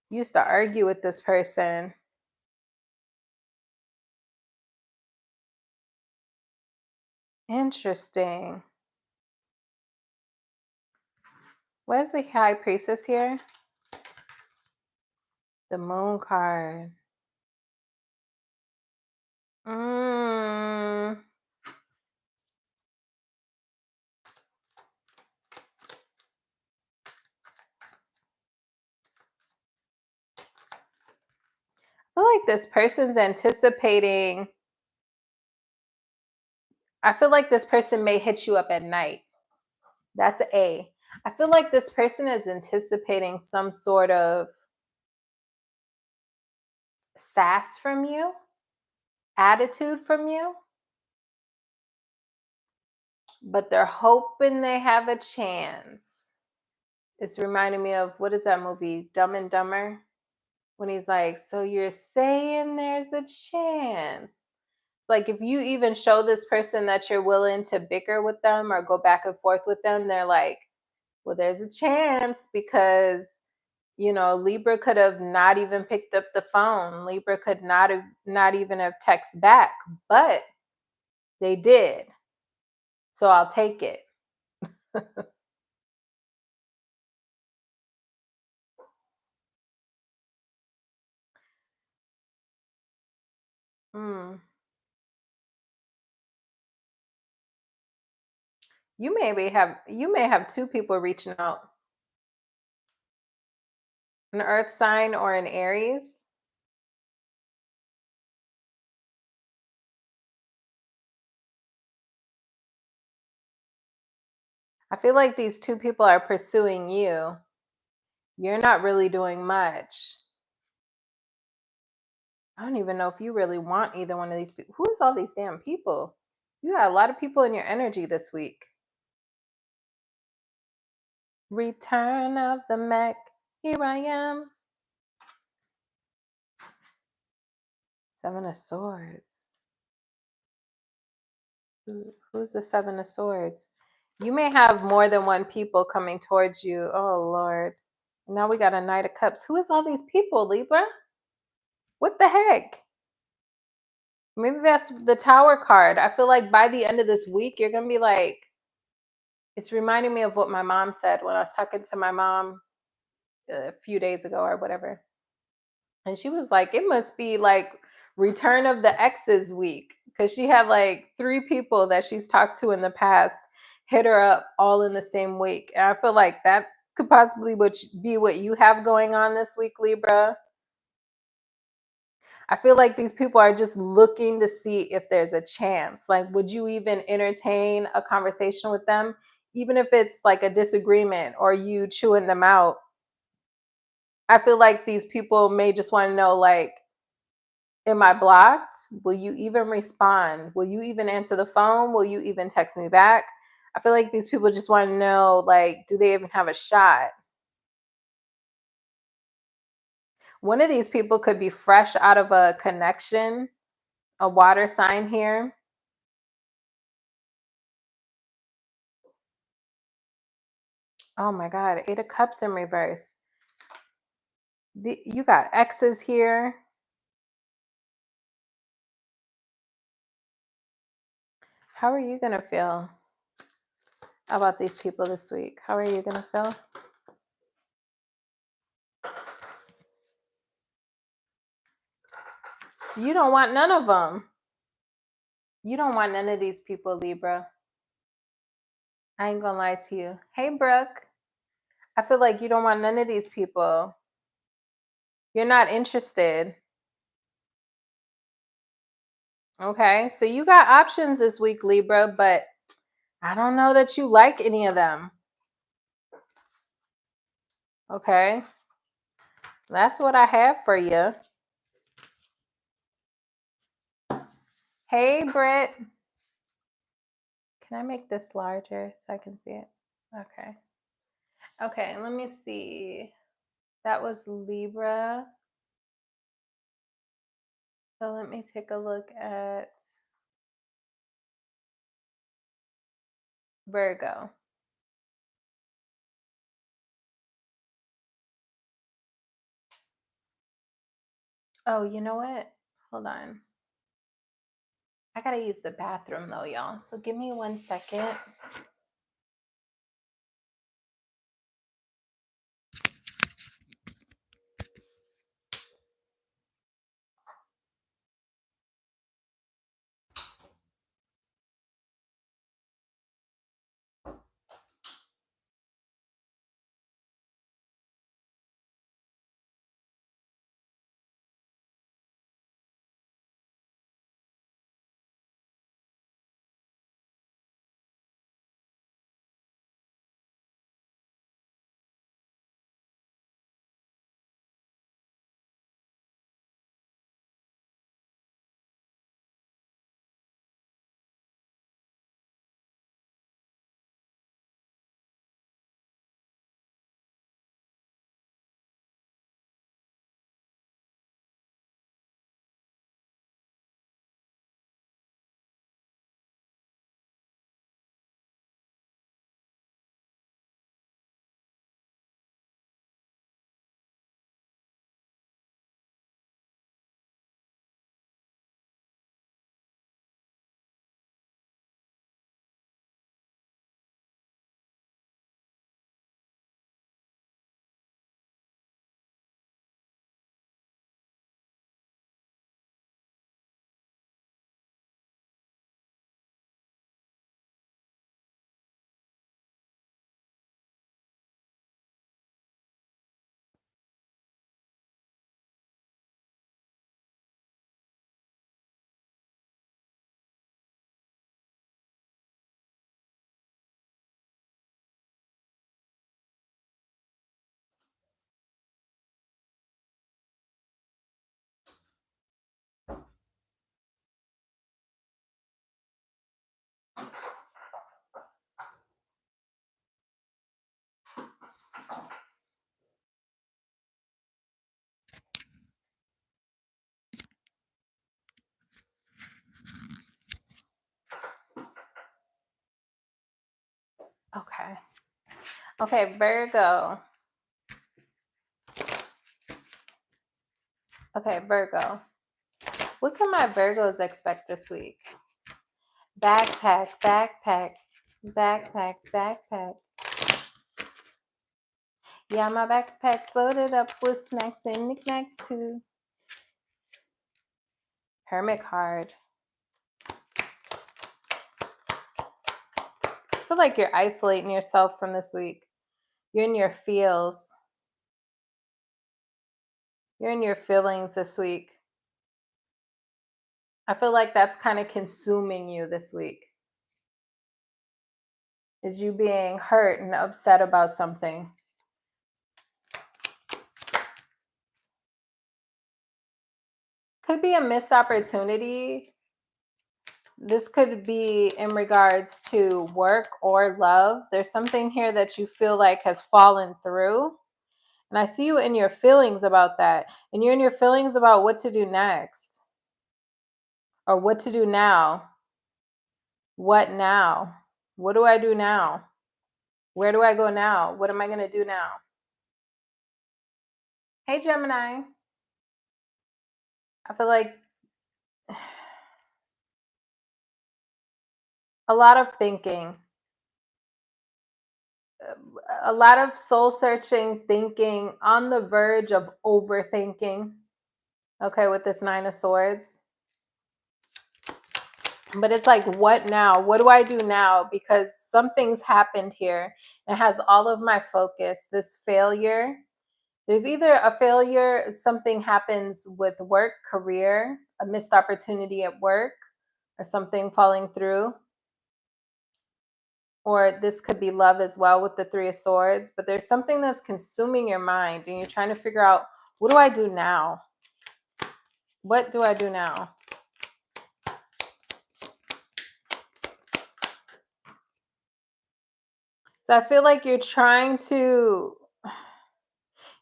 You used to argue with this person. Interesting. Where's the High Priestess here? The Moon card. I feel like this person's anticipating. I feel like this person may hit you up at night. That's A. I feel like this person is anticipating some sort of sass from you, attitude from you, but they're hoping they have a chance. It's reminding me of, what is that movie, Dumb and Dumber? When he's like, so you're saying there's a chance. Like if you even show this person that you're willing to bicker with them or go back and forth with them, they're like, well, there's a chance because Libra could have not even picked up the phone. Libra could not even have texted back, but they did. So I'll take it. Hmm. You may have two people reaching out. An earth sign or an Aries. I feel like these two people are pursuing you. You're not really doing much. I don't even know if you really want either one of these people. Who is all these damn people? You got a lot of people in your energy this week. Return of the Mac. Here I am. Seven of Swords. Who's the Seven of Swords? You may have more than one people coming towards you. Oh, Lord. Now we got a Knight of Cups. Who is all these people, Libra? What the heck? Maybe that's the Tower card. I feel like by the end of this week, you're going to be like, it's reminding me of what my mom said when I was talking to my mom a few days ago or whatever. And she was like, it must be like return of the exes week. Because she had like 3 people that she's talked to in the past hit her up all in the same week. And I feel like that could possibly be what you have going on this week, Libra. I feel like these people are just looking to see if there's a chance. Like, would you even entertain a conversation with them? Even if it's like a disagreement or you chewing them out. I feel like these people may just want to know, like, am I blocked? Will you even respond? Will you even answer the phone? Will you even text me back? I feel like these people just want to know, like, do they even have a shot? One of these people could be fresh out of a connection, a water sign here. Oh my God, 8 of Cups in reverse. You got exes here. How are you going to feel about these people this week? How are you going to feel? You don't want none of them. You don't want none of these people, Libra. I ain't going to lie to you. Hey, Brooke. I feel like you don't want none of these people. You're not interested. Okay, so you got options this week, Libra, but I don't know that you like any of them. Okay, that's what I have for you. Hey, Britt. Can I make this larger so I can see it? Okay. Okay, let me see. That was Libra. So let me take a look at Virgo. Oh, you know what? Hold on. I gotta use the bathroom though, y'all. So give me 1 second. Okay, Virgo. Okay, Virgo. What can my Virgos expect this week? Backpack, backpack, backpack, backpack. Yeah, my backpack's loaded up with snacks and knickknacks too. Hermit card. I feel like you're isolating yourself from this week. You're in your feels. You're in your feelings this week. I feel like that's kind of consuming you this week. Is you being hurt and upset about something. Could be a missed opportunity. This could be in regards to work or love. There's something here that you feel like has fallen through. And I see you in your feelings about that. And you're in your feelings about what to do next. Or what to do now. What now? What do I do now? Where do I go now? What am I going to do now? Hey, Gemini. I feel like a lot of thinking. A lot of soul searching, thinking, on the verge of overthinking. Okay, with this Nine of Swords. But it's like, what now? What do I do now? Because something's happened here. It has all of my focus. This failure. There's either a failure, something happens with work, career, a missed opportunity at work, or something falling through. Or this could be love as well with the Three of Swords. But there's something that's consuming your mind and you're trying to figure out, what do I do now? What do I do now? So I feel like you're trying to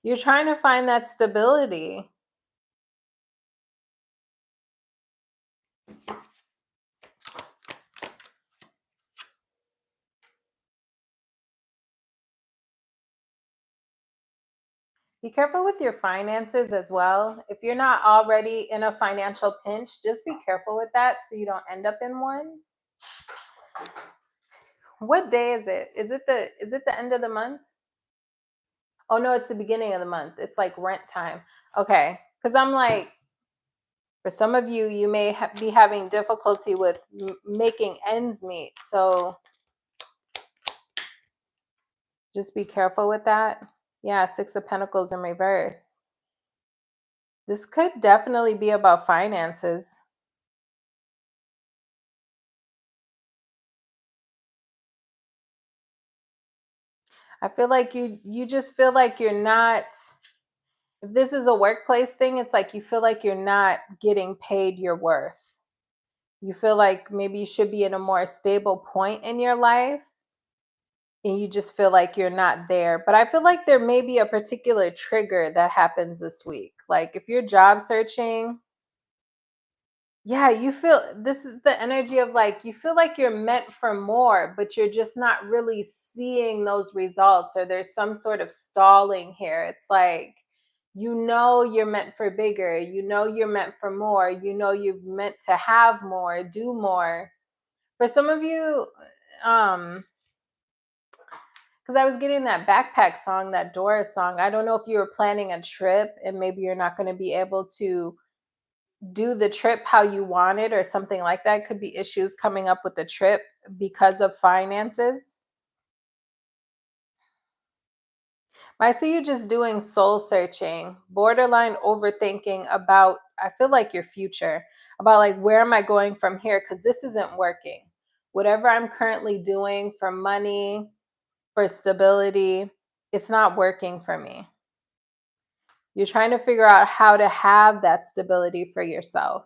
find that stability. Be careful with your finances as well. If you're not already in a financial pinch, just be careful with that so you don't end up in one. What day is it? Is it the end of the month? Oh no, it's the beginning of the month. It's like rent time. Okay, because I'm like, for some of you, you may be having difficulty with making ends meet. So just be careful with that. Yeah, Six of Pentacles in reverse. This could definitely be about finances. I feel like you just feel like you're not, if this is a workplace thing, it's like you feel like you're not getting paid your worth. You feel like maybe you should be in a more stable point in your life and you just feel like you're not there. But I feel like there may be a particular trigger that happens this week. Like if you're job searching, yeah, you feel, this is the energy of like, you feel like you're meant for more, but you're just not really seeing those results, or there's some sort of stalling here. It's like, you know, you're meant for bigger, you know, you're meant for more, you know, you're meant to have more, do more. For some of you, because I was getting that backpack song, that Doris song. I don't know if you were planning a trip and maybe you're not going to be able to do the trip how you wanted or something like that. Could be issues coming up with the trip because of finances. I see you just doing soul searching, borderline overthinking about, I feel like your future, about like, where am I going from here? Because this isn't working. Whatever I'm currently doing for money, for stability, it's not working for me. You're trying to figure out how to have that stability for yourself.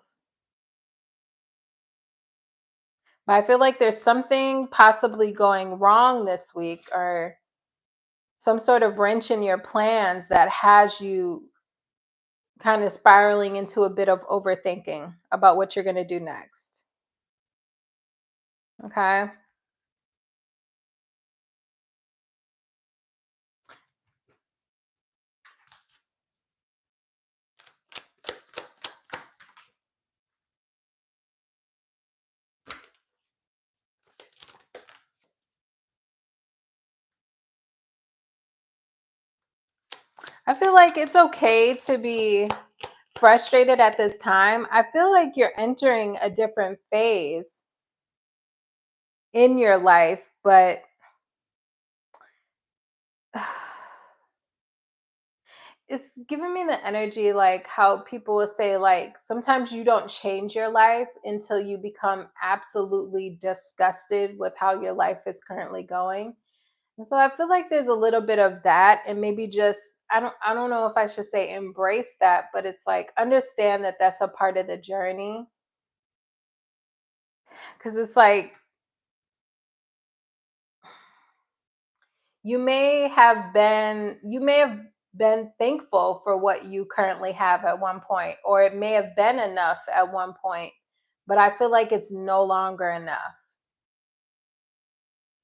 But I feel like there's something possibly going wrong this week, or some sort of wrench in your plans that has you kind of spiraling into a bit of overthinking about what you're going to do next. Okay. I feel like it's okay to be frustrated at this time. I feel like you're entering a different phase in your life, but it's giving me the energy like how people will say, like, sometimes you don't change your life until you become absolutely disgusted with how your life is currently going. And so I feel like there's a little bit of that, and maybe just I don't know if I should say embrace that, but it's like understand that that's a part of the journey, cuz it's like you may have been thankful for what you currently have at one point, or it may have been enough at one point, but I feel like it's no longer enough.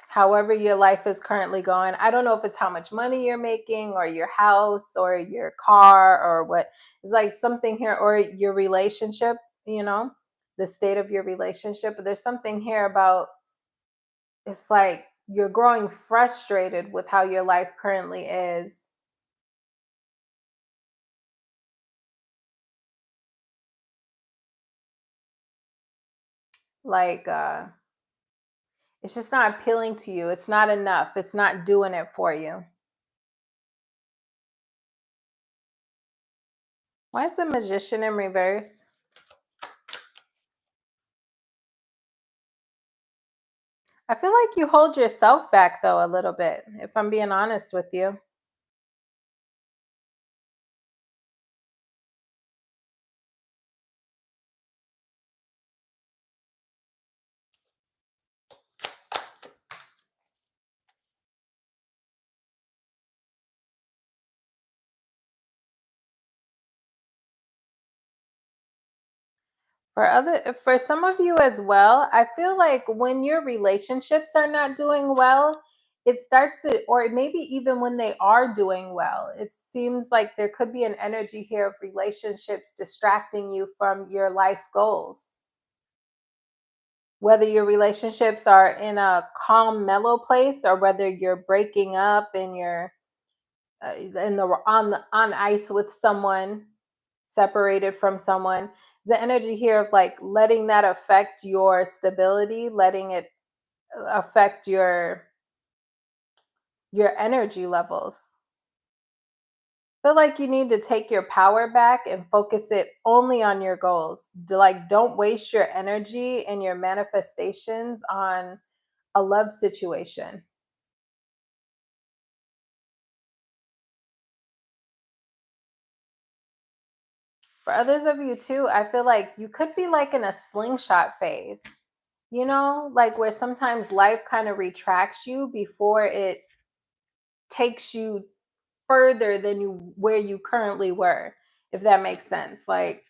However your life is currently going, I don't know if it's how much money you're making or your house or your car or what. It's like something here, or your relationship, you know, the state of your relationship. But there's something here about, it's like you're growing frustrated with how your life currently is. Like it's just not appealing to you. It's not enough. It's not doing it for you. Why is the Magician in reverse? I feel like you hold yourself back though a little bit, if I'm being honest with you. For some of you as well, I feel like when your relationships are not doing well, it starts to, or maybe even when they are doing well, it seems like there could be an energy here of relationships distracting you from your life goals. Whether your relationships are in a calm, mellow place, or whether you're breaking up and you're in the on ice with someone, separated from someone, the energy here of like letting that affect your stability, letting it affect your energy levels. Feel like you need to take your power back and focus it only on your goals. Like, don't waste your energy and your manifestations on a love situation. For others of you too, I feel like you could be like in a slingshot phase, like where sometimes life kind of retracts you before it takes you further than you where you currently were, if that makes sense. Like,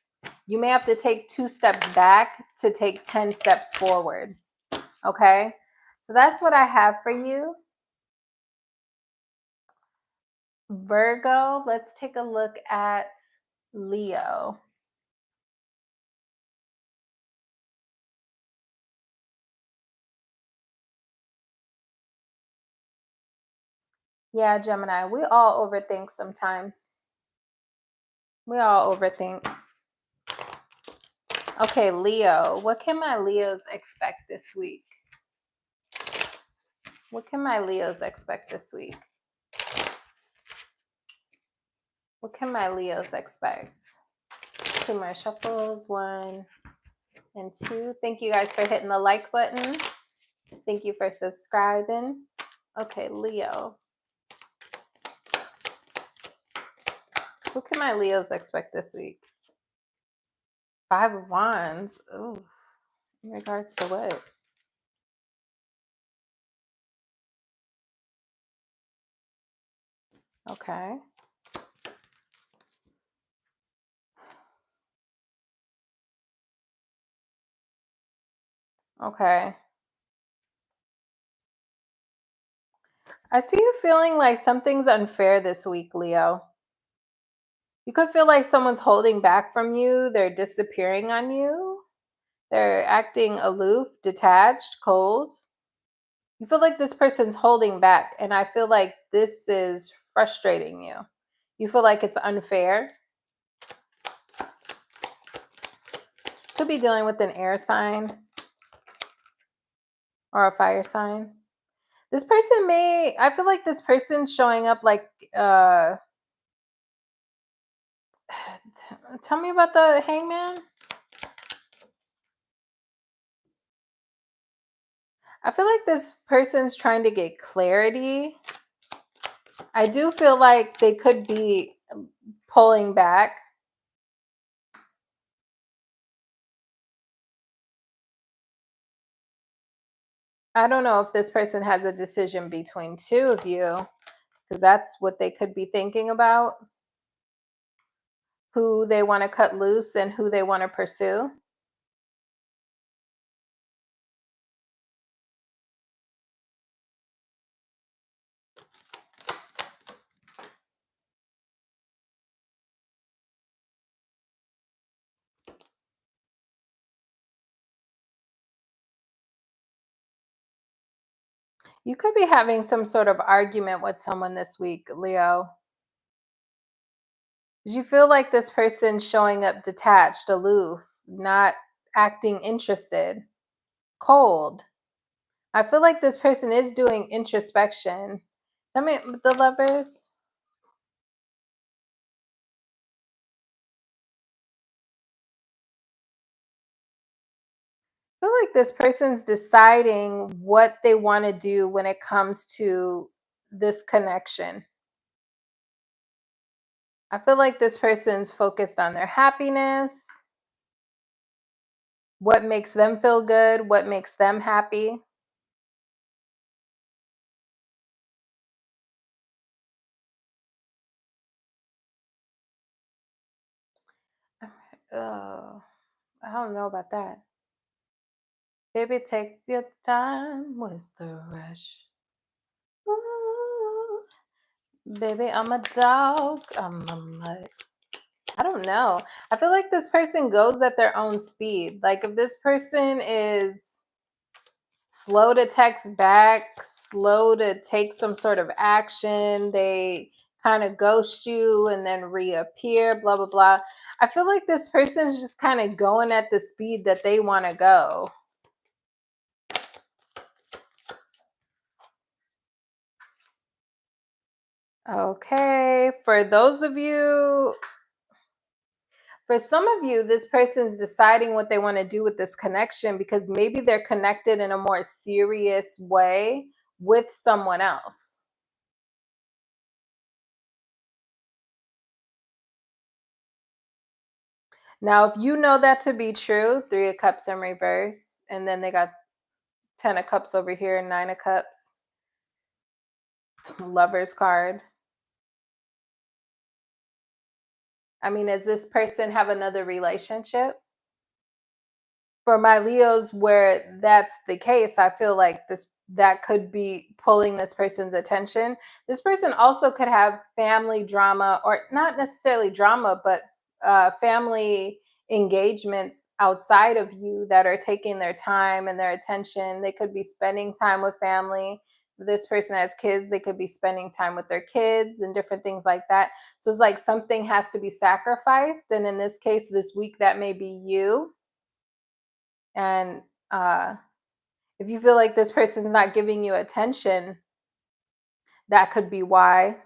you may have to take 2 steps back to take 10 steps forward. Okay, so that's what I have for you, Virgo. Let's take a look at Leo. Yeah, Gemini, we all overthink sometimes. We all overthink. Okay, Leo, what can my Leos expect this week? What can my Leos expect this week? What can my Leos expect? 2 more shuffles, 1 and 2. Thank you guys for hitting the like button. Thank you for subscribing. Okay, Leo. What can my Leos expect this week? 5 of Wands. Ooh, in regards to what? Okay. Okay. I see you feeling like something's unfair this week, Leo. You could feel like someone's holding back from you. They're disappearing on you. They're acting aloof, detached, cold. You feel like this person's holding back, and I feel like this is frustrating you. You feel like it's unfair. Could be dealing with an air sign or a fire sign. This person I feel like this person's showing up like, tell me about the hangman. I feel like this person's trying to get clarity. I do feel like they could be pulling back. I don't know if this person has a decision between two of you, because that's what they could be thinking about. Who they want to cut loose and who they want to pursue. You could be having some sort of argument with someone this week, Leo. You feel like this person's showing up detached, aloof, not acting interested, cold. I feel like this person is doing introspection. I mean, the Lovers. I feel like this person's deciding what they want to do when it comes to this connection. I feel like this person's focused on their happiness, what makes them feel good, what makes them happy. Oh, I don't know about that. Baby, take your time. Where's the rush? Ooh, baby, I'm a dog. I'm a mutt. I don't know. I feel like this person goes at their own speed. Like if this person is slow to text back, slow to take some sort of action, they kind of ghost you and then reappear, blah, blah, blah. I feel like this person's just kind of going at the speed that they want to go. Okay, for some of you, this person's deciding what they want to do with this connection because maybe they're connected in a more serious way with someone else. Now, if you know that to be true, Three of Cups in reverse, and then they got Ten of Cups over here, Nine of Cups, Lover's card. I mean, does this person have another relationship? For my Leos, where that's the case, I feel like that could be pulling this person's attention. This person also could have family drama, or not necessarily drama, but family engagements outside of you that are taking their time and their attention. They could be spending time with family. If this person has kids, they could be spending time with their kids and different things like that. So it's like something has to be sacrificed. And in this case, this week, that may be you. And if you feel like this person's not giving you attention, that could be why.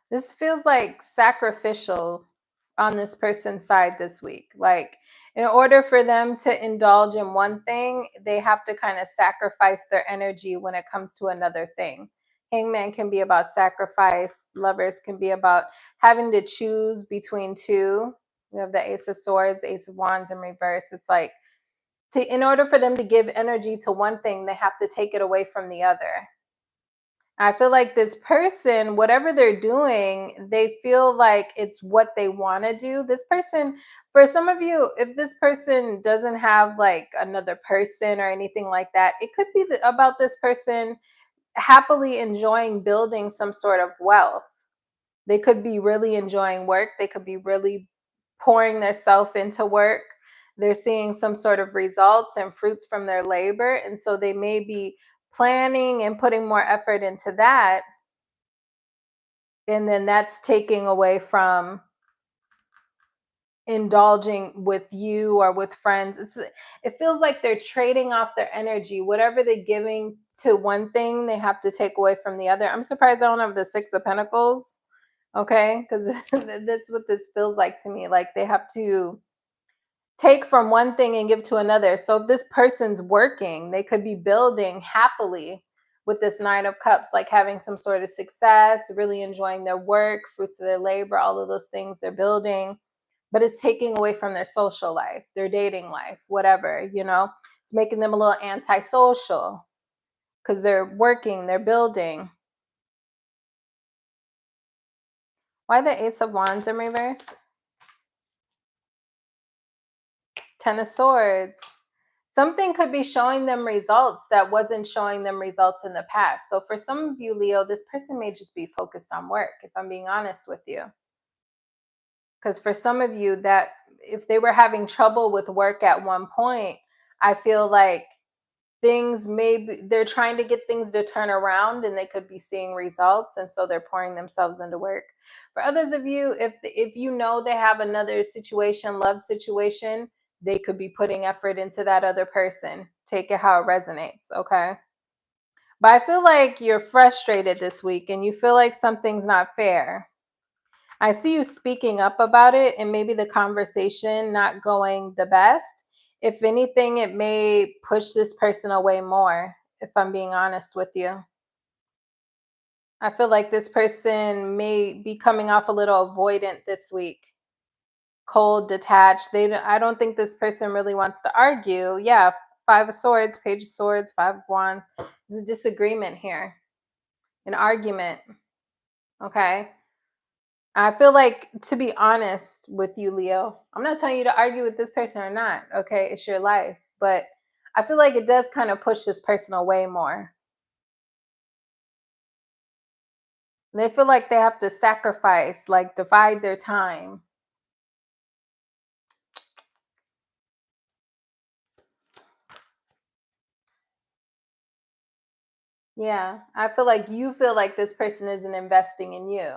This feels like sacrificial on this person's side this week. Like, in order for them to indulge in one thing, they have to kind of sacrifice their energy when it comes to another thing. Hangman can be about sacrifice, Lovers can be about having to choose between two. We have the Ace of Swords, Ace of Wands in reverse. It's like, in order for them to give energy to one thing, they have to take it away from the other. I feel like this person, whatever they're doing, they feel like it's what they want to do. This person, for some of you, if this person doesn't have like another person or anything like that, it could be about this person happily enjoying building some sort of wealth. They could be really enjoying work. They could be really pouring themselves into work. They're seeing some sort of results and fruits from their labor. And so they may be planning and putting more effort into that. And then that's taking away from indulging with you or with friends. It feels like they're trading off their energy. Whatever they're giving to one thing, they have to take away from the other. I'm surprised I don't have the Six of Pentacles. Okay, because this is what this feels like to me. Like they have to take from one thing and give to another. So if this person's working, they could be building happily with this Nine of Cups, like having some sort of success, really enjoying their work, fruits of their labor, all of those things they're building. But it's taking away from their social life, their dating life, whatever, you know. It's making them a little antisocial because they're working, they're building. Why the Ace of Wands in reverse? Ten of Swords. Something could be showing them results that wasn't showing them results in the past. So for some of you, Leo, this person may just be focused on work, if I'm being honest with you. Because for some of you, that if they were having trouble with work at one point, I feel like things maybe they're trying to get things to turn around and they could be seeing results, and so they're pouring themselves into work. For others of you, if you know they have another situation, love situation, they could be putting effort into that other person. Take it how it resonates, okay? But I feel like you're frustrated this week and you feel like something's not fair. I see you speaking up about it and maybe the conversation not going the best. If anything, it may push this person away more, if I'm being honest with you. I feel like this person may be coming off a little avoidant this week. Cold, detached. I don't think this person really wants to argue. Yeah, Five of Swords, Page of Swords, Five of Wands. There's a disagreement here, an argument. Okay. I feel like, to be honest with you, Leo, I'm not telling you to argue with this person or not. Okay. It's your life. But I feel like it does kind of push this person away more. They feel like they have to sacrifice, like divide their time. Yeah. I feel like you feel like this person isn't investing in you.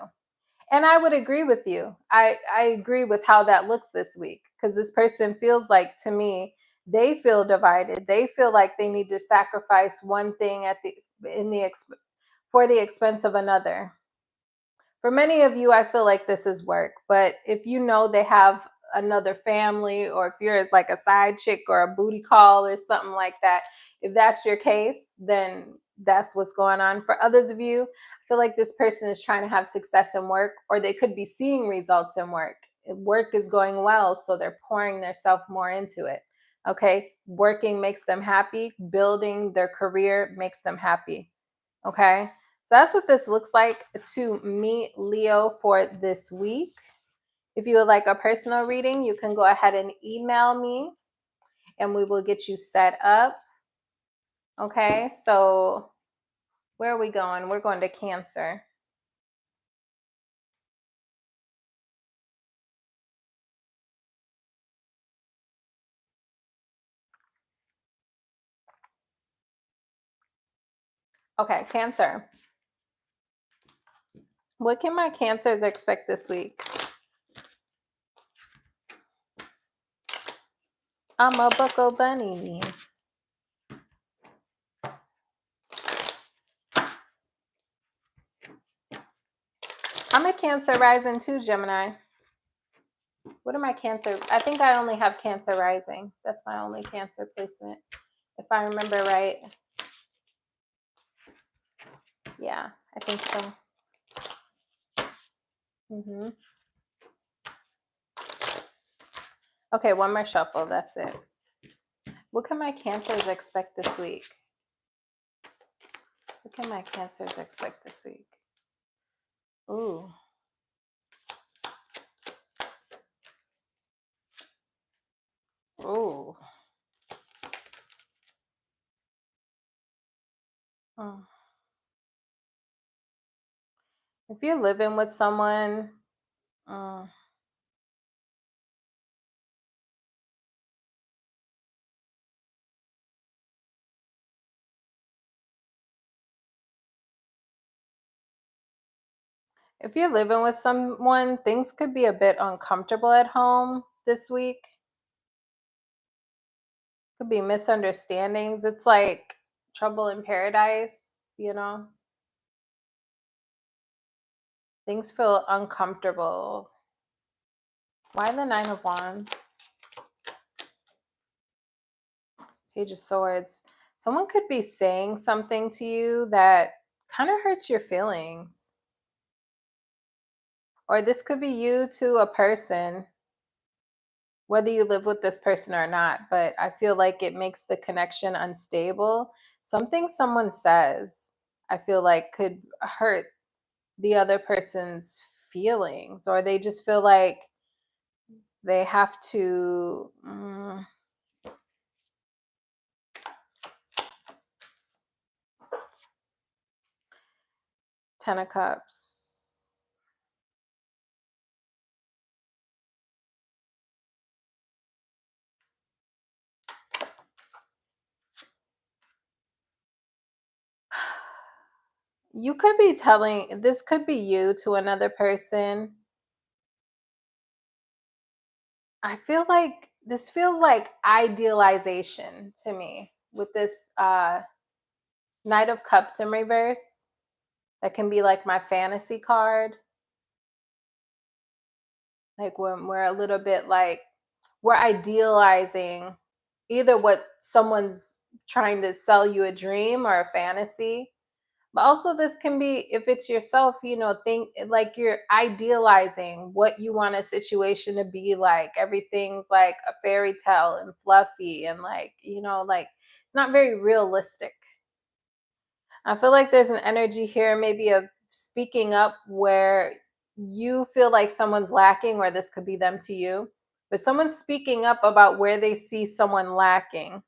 And I would agree with you. I agree with how that looks this week, because this person feels like, to me, they feel divided. They feel like they need to sacrifice one thing for the expense of another. For many of you, I feel like this is work. But if you know they have another family, or if you're like a side chick or a booty call or something like that, if that's your case, then that's what's going on. For others of you, I feel like this person is trying to have success in work, or they could be seeing results in work. Work is going well, so they're pouring themselves more into it. Okay. Working makes them happy. Building their career makes them happy. Okay. So that's what this looks like to me, Leo, for this week. If you would like a personal reading, you can go ahead and email me and we will get you set up. Okay. So where are we going? We're going to Cancer. Okay. Cancer. What can my Cancers expect this week? I'm a bucko bunny. I'm a Cancer rising too, Gemini. What are my Cancer? I think I only have Cancer rising. That's my only Cancer placement, if I remember right. Yeah, I think so. Okay, one more shuffle. That's it. What can my Cancers expect this week? What can my Cancers expect this week? Ooh. Ooh. Oh. If you're living with someone, mm, if you're living with someone, things could be a bit uncomfortable at home this week. Could be misunderstandings. It's like trouble in paradise, you know? Things feel uncomfortable. Why the Nine of Wands? Page of Swords. Someone could be saying something to you that kind of hurts your feelings. Or this could be you to a person, whether you live with this person or not, but I feel like it makes the connection unstable. Something someone says, I feel like could hurt the other person's feelings, or they just feel like they have to. Ten of Cups. You could be telling, this could be you to another person. I feel like this feels like idealization to me with this Knight of Cups in reverse. That can be like my fantasy card. Like when we're a little bit like, we're idealizing either what someone's trying to sell you a dream or a fantasy. But also, this can be, if it's yourself, think like you're idealizing what you want a situation to be like. Everything's like a fairy tale and fluffy and like, like it's not very realistic. I feel like there's an energy here, maybe of speaking up where you feel like someone's lacking, or this could be them to you, but someone's speaking up about where they see someone lacking.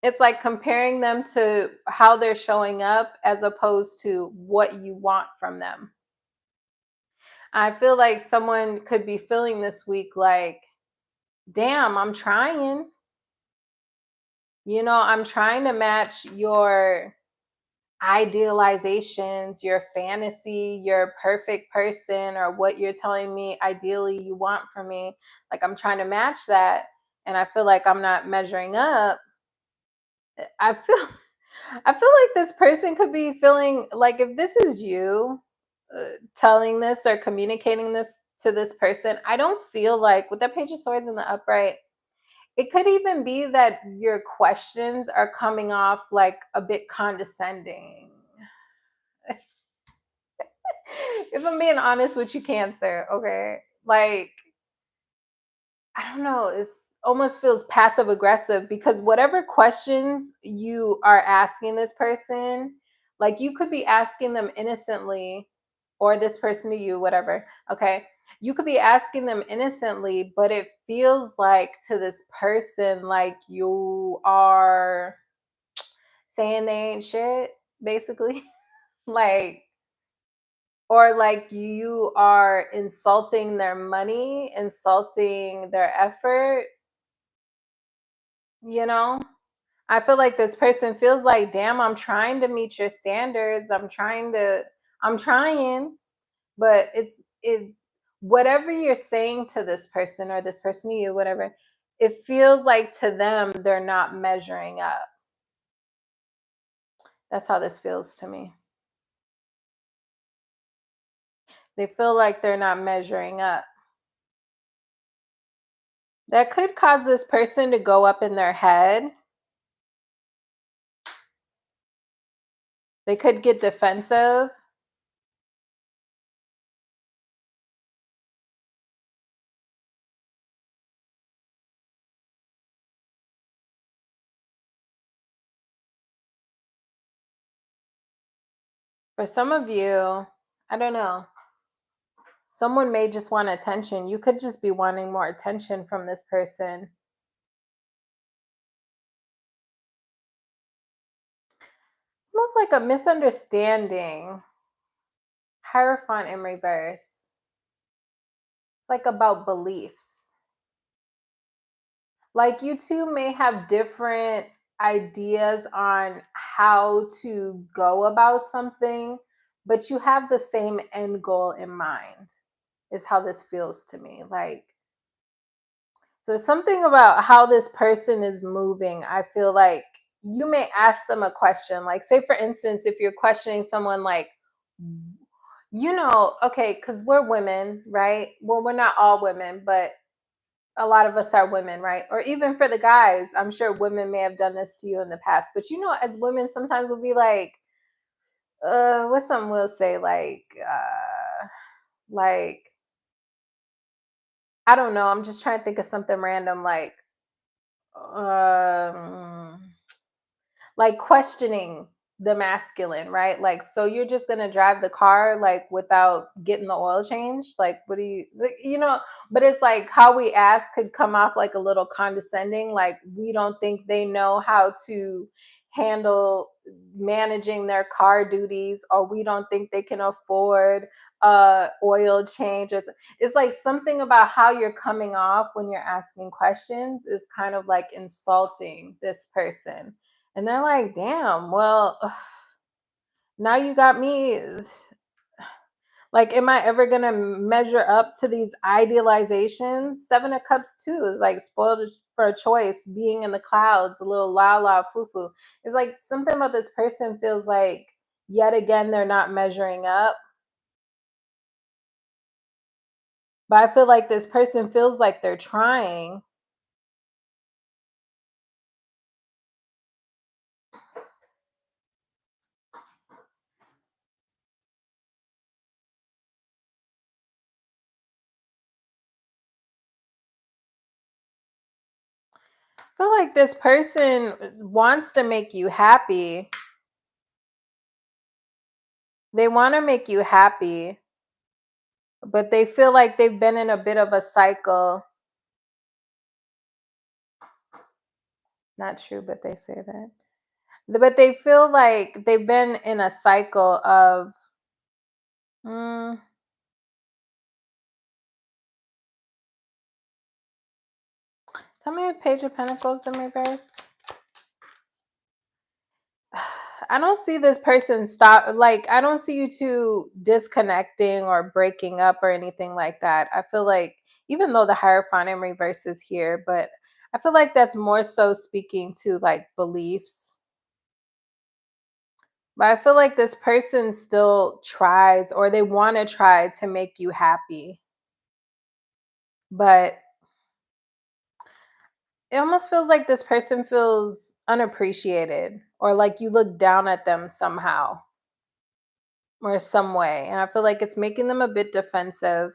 It's like comparing them to how they're showing up as opposed to what you want from them. I feel like someone could be feeling this week like, damn, I'm trying. I'm trying to match your idealizations, your fantasy, your perfect person, or what you're telling me ideally you want from me. Like I'm trying to match that. And I feel like I'm not measuring up. I feel I feel like this person could be feeling like, if this is you telling this or communicating this to this person, I don't feel like, with that Page of Swords in the upright, it could even be that your questions are coming off like a bit condescending. If I'm being honest with you, Cancer, okay? Like, I don't know, it's almost feels passive aggressive, because whatever questions you are asking this person, like you could be asking them innocently, or this person to you, whatever, okay? You could be asking them innocently, but it feels like to this person like you are saying they ain't shit, basically. Like, or like you are insulting their money, insulting their effort, you know? I feel like this person feels like, damn, I'm trying to meet your standards. I'm trying, but it, whatever you're saying to this person, or this person to you, whatever, it feels like to them, they're not measuring up. That's how this feels to me. They feel like they're not measuring up. That could cause this person to go up in their head. They could get defensive. For some of you, I don't know. Someone may just want attention. You could just be wanting more attention from this person. It's almost like a misunderstanding. Hierophant in reverse. It's like about beliefs. Like you two may have different ideas on how to go about something, but you have the same end goal in mind, is how this feels to me. Like, so something about how this person is moving, I feel like you may ask them a question. Like, say, for instance, if you're questioning someone, like, okay, because we're women, right? Well, we're not all women, but a lot of us are women, right? Or even for the guys, I'm sure women may have done this to you in the past. But as women, sometimes we'll be like, what's something we'll say? Like, I don't know. I'm just trying to think of something random, like questioning the masculine, right? Like, so you're just gonna drive the car like without getting the oil changed? Like, what do you? But it's like how we ask could come off like a little condescending, like we don't think they know how to handle managing their car duties, or we don't think they can afford oil change. It's like something about how you're coming off when you're asking questions is kind of like insulting this person. And they're like, damn, well, now you got me. Like, am I ever going to measure up to these idealizations? Seven of Cups, too, is like spoiled for a choice, being in the clouds, a little la la foo foo. It's like something about this person feels like, yet again, they're not measuring up. But I feel like this person feels like they're trying. I feel like this person wants to make you happy. They want to make you happy, but they feel like they've been in a bit of a cycle. Not true, but they say that. But they feel like they've been in a cycle of, mm, tell me a Page of Pentacles in reverse. I don't see this person stop. Like, I don't see you two disconnecting or breaking up or anything like that. I feel like, even though the Hierophant in reverse is here, but I feel like that's more so speaking to like beliefs. But I feel like this person still tries, or they want to try to make you happy. But it almost feels like this person feels unappreciated, or like you look down at them somehow or some way. And I feel like it's making them a bit defensive.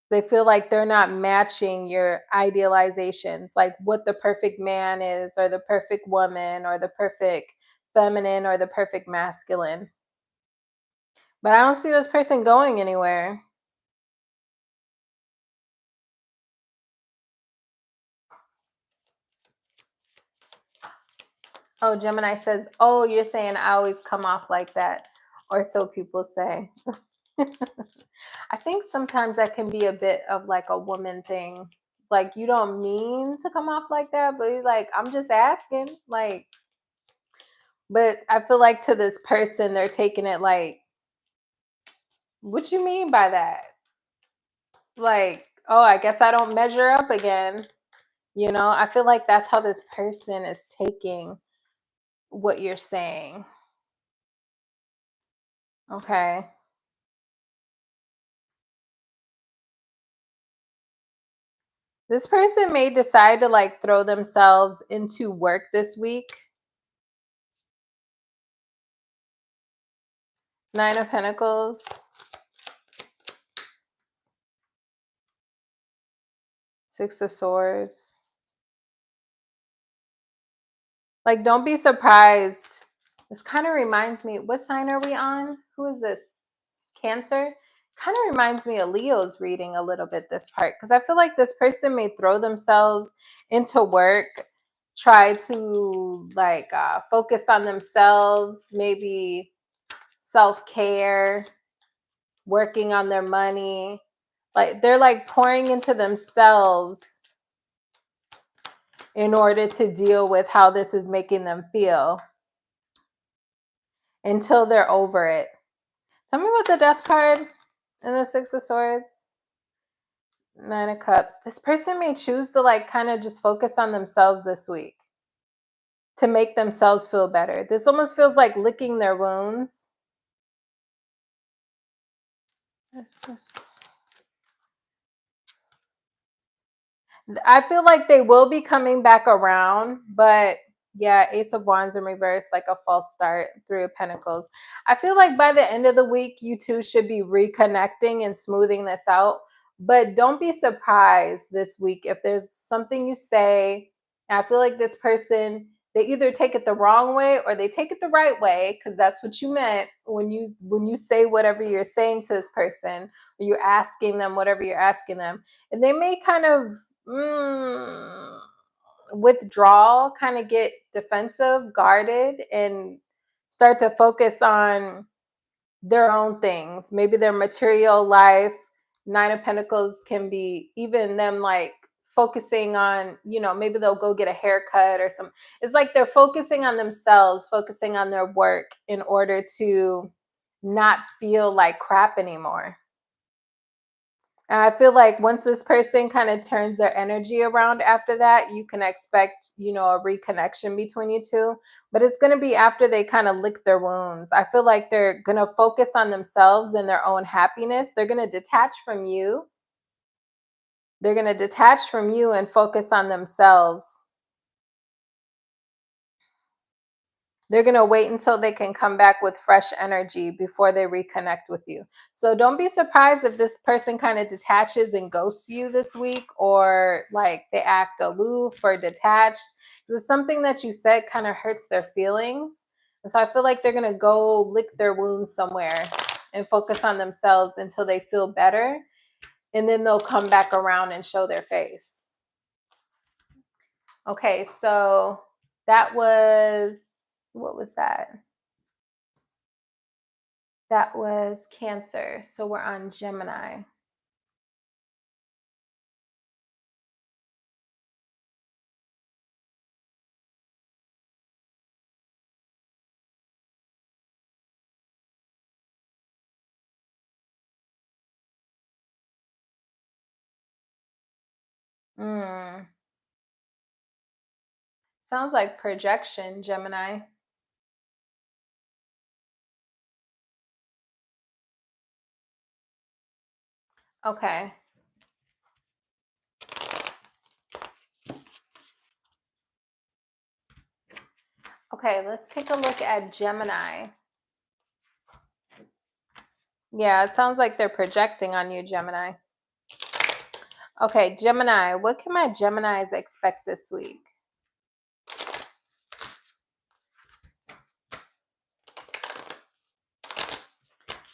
They feel like they're not matching your idealizations, like what the perfect man is, or the perfect woman, or the perfect feminine, or the perfect masculine. But I don't see this person going anywhere. Oh, Gemini says, oh, you're saying I always come off like that, or so people say. I think sometimes that can be a bit of like a woman thing. Like, you don't mean to come off like that, but you're like, I'm just asking. Like, but I feel like to this person, they're taking it like, what you mean by that? Like, oh, I guess I don't measure up again. I feel like that's how this person is taking what you're saying. Okay. This person may decide to like throw themselves into work this week. Nine of Pentacles. Six of Swords. Like, don't be surprised. This kind of reminds me, what sign are we on? Who is this? Cancer? Kind of reminds me of Leo's reading a little bit, this part, because I feel like this person may throw themselves into work, try to like focus on themselves, maybe self-care, working on their money. Like they're like pouring into themselves in order to deal with how this is making them feel until they're over it. Tell me about the Death card and the Six of Swords. Nine of Cups. This person may choose to like kind of just focus on themselves this week to make themselves feel better. This almost feels like licking their wounds. I feel like they will be coming back around, but yeah, Ace of Wands in reverse, like a false start, Three of Pentacles. I feel like by the end of the week, you two should be reconnecting and smoothing this out. But don't be surprised this week if there's something you say. I feel like this person, they either take it the wrong way or they take it the right way, because that's what you meant when you say whatever you're saying to this person, or you're asking them whatever you're asking them. And they may kind of withdraw, kind of get defensive, guarded, and start to focus on their own things, maybe their material life. Nine of Pentacles can be even them like focusing on, maybe they'll go get a haircut or something. It's like they're focusing on themselves, focusing on their work in order to not feel like crap anymore. And I feel like once this person kind of turns their energy around after that, you can expect, a reconnection between you two. But it's going to be after they kind of lick their wounds. I feel like they're going to focus on themselves and their own happiness. They're going to detach from you. They're going to detach from you and focus on themselves. They're going to wait until they can come back with fresh energy before they reconnect with you. So don't be surprised if this person kind of detaches and ghosts you this week, or like they act aloof or detached. This is something that you said kind of hurts their feelings. And so I feel like they're going to go lick their wounds somewhere and focus on themselves until they feel better. And then they'll come back around and show their face. Okay, so that was... what was that? That was Cancer. So we're on Gemini. Sounds like projection, Gemini. Okay. Okay, let's take a look at Gemini. Yeah, it sounds like they're projecting on you, Gemini. Okay, Gemini, what can my Geminis expect this week?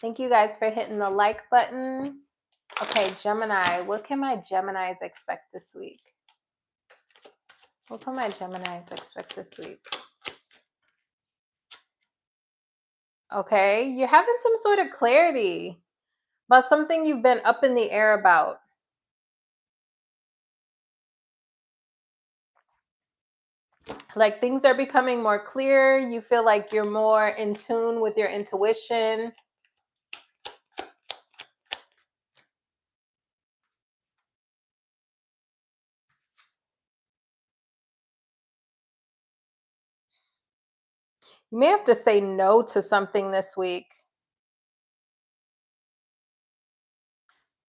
Thank you guys for hitting the like button. Okay, Gemini, what can my Geminis expect this week? What can my Geminis expect this week? Okay, you're having some sort of clarity about something you've been up in the air about. Like things are becoming more clear. You feel like you're more in tune with your intuition. You may have to say no to something this week.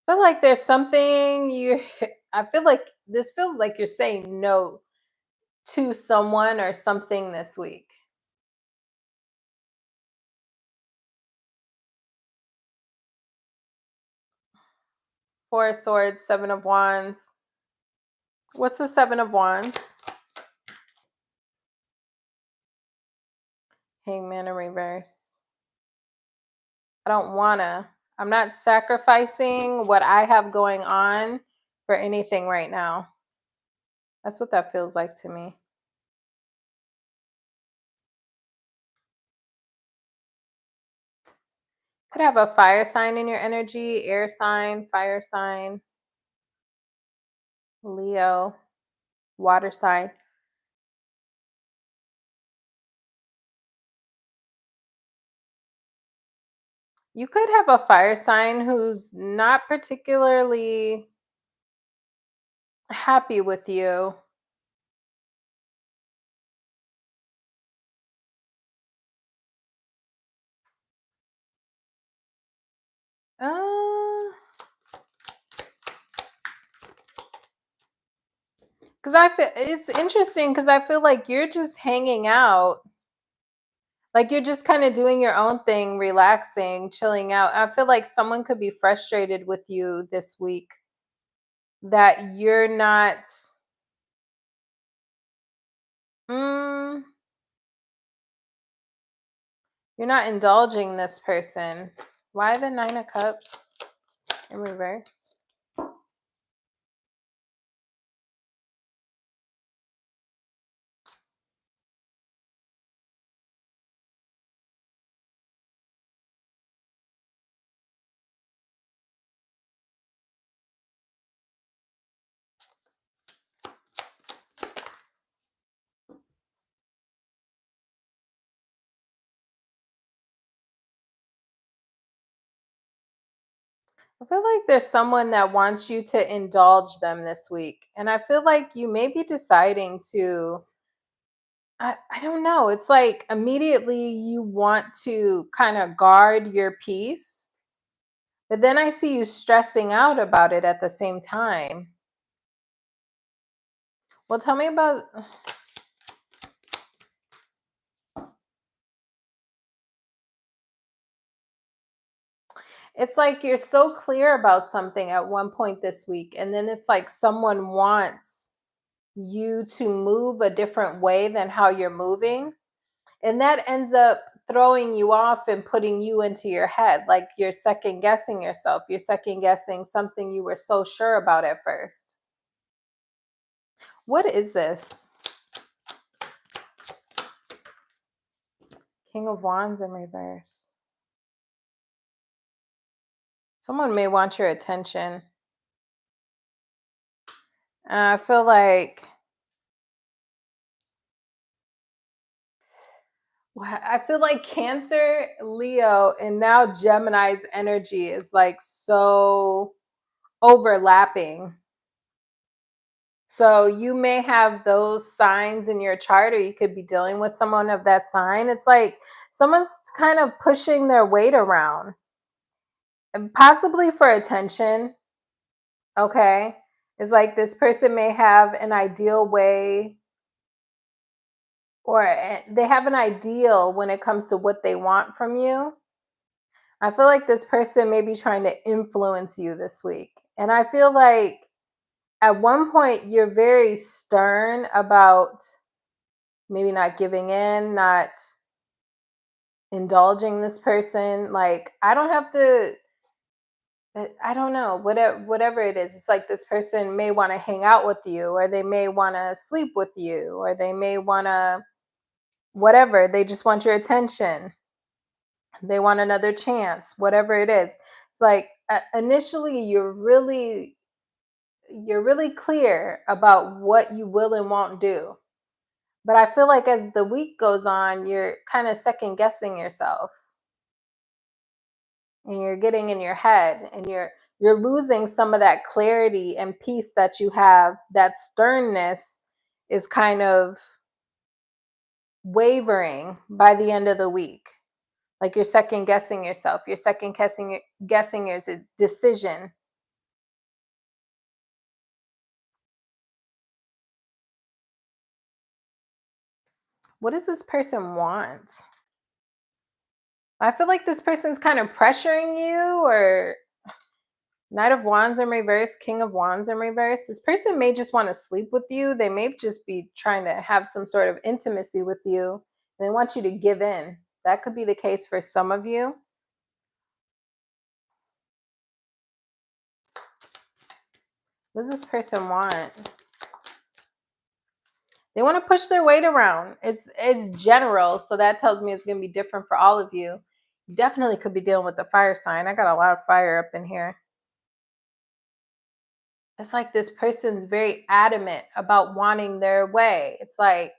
I feel like there's something I feel like this feels like you're saying no to someone or something this week. Four of Swords, Seven of Wands. What's the Seven of Wands? Hangman in reverse. I don't wanna. I'm not sacrificing what I have going on for anything right now. That's what that feels like to me. Could have a fire sign in your energy, air sign, fire sign, Leo, water sign. You could have a fire sign who's not particularly happy with you. Because I feel it's interesting because I feel like you're just hanging out. Like you're just kind of doing your own thing, relaxing, chilling out. I feel like someone could be frustrated with you this week that mm, you're not indulging this person. Why the 9 of Cups in reverse? I feel like there's someone that wants you to indulge them this week. And I feel like you may be deciding to, I don't know. It's like immediately you want to kind of guard your peace, but then I see you stressing out about it at the same time. Well, tell me about, it's like you're so clear about something at one point this week, and then it's like someone wants you to move a different way than how you're moving. And that ends up throwing you off and putting you into your head. Like you're second guessing yourself. You're second guessing something you were so sure about at first. What is this? King of Wands in reverse. Someone may want your attention. I feel like Cancer, Leo, and now Gemini's energy is like so overlapping. So you may have those signs in your chart, or you could be dealing with someone of that sign. It's like someone's kind of pushing their weight around, and possibly for attention. Okay. It's like this person may have an ideal way, or they have an ideal when it comes to what they want from you. I feel like this person may be trying to influence you this week. And I feel like at one point you're very stern about maybe not giving in, not indulging this person. Like, I don't have to, I don't know, whatever it is. It's like this person may want to hang out with you, or they may want to sleep with you, or they may want to, whatever. They just want your attention. They want another chance, whatever it is. It's like initially you're really clear about what you will and won't do. But I feel like as the week goes on, you're kind of second guessing yourself, and you're getting in your head, and you're losing some of that clarity and peace that you have. That sternness is kind of wavering by the end of the week. Like you're second guessing yourself. You're second guessing your decision. What does this person want? I feel like this person's kind of pressuring you, or Knight of Wands in reverse, King of Wands in reverse. This person may just want to sleep with you. They may just be trying to have some sort of intimacy with you. And they want you to give in. That could be the case for some of you. What does this person want? They want to push their weight around. It's general, so that tells me it's going to be different for all of you. Definitely could be dealing with the fire sign. I got a lot of fire up in here. It's like this person's very adamant about wanting their way. It's like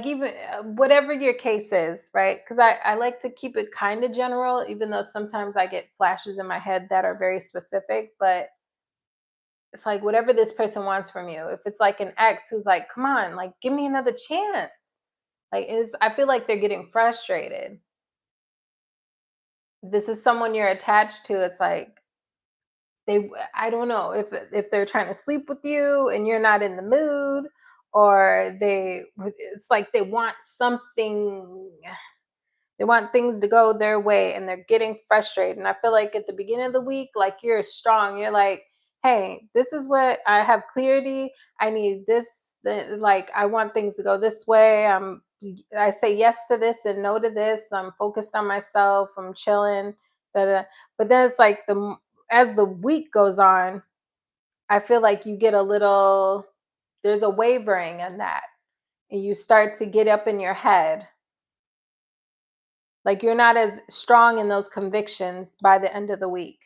even whatever your case is, right? Because I like to keep it kind of general, even though sometimes I get flashes in my head that are very specific. But it's like whatever this person wants from you. If it's like an ex who's like, come on, like give me another chance. Like is I feel like they're getting frustrated. This is someone you're attached to. It's like I don't know if they're trying to sleep with you and you're not in the mood, or it's like they want things to go their way and they're getting frustrated. And I feel like at the beginning of the week, like you're strong. You're like, hey, this is what I have clarity. I need this. Like, I want things to go this way. I say yes to this and no to this. I'm focused on myself. I'm chilling. Da, da. But then it's like as the week goes on, I feel like you get there's a wavering in that. And you start to get up in your head. Like you're not as strong in those convictions by the end of the week.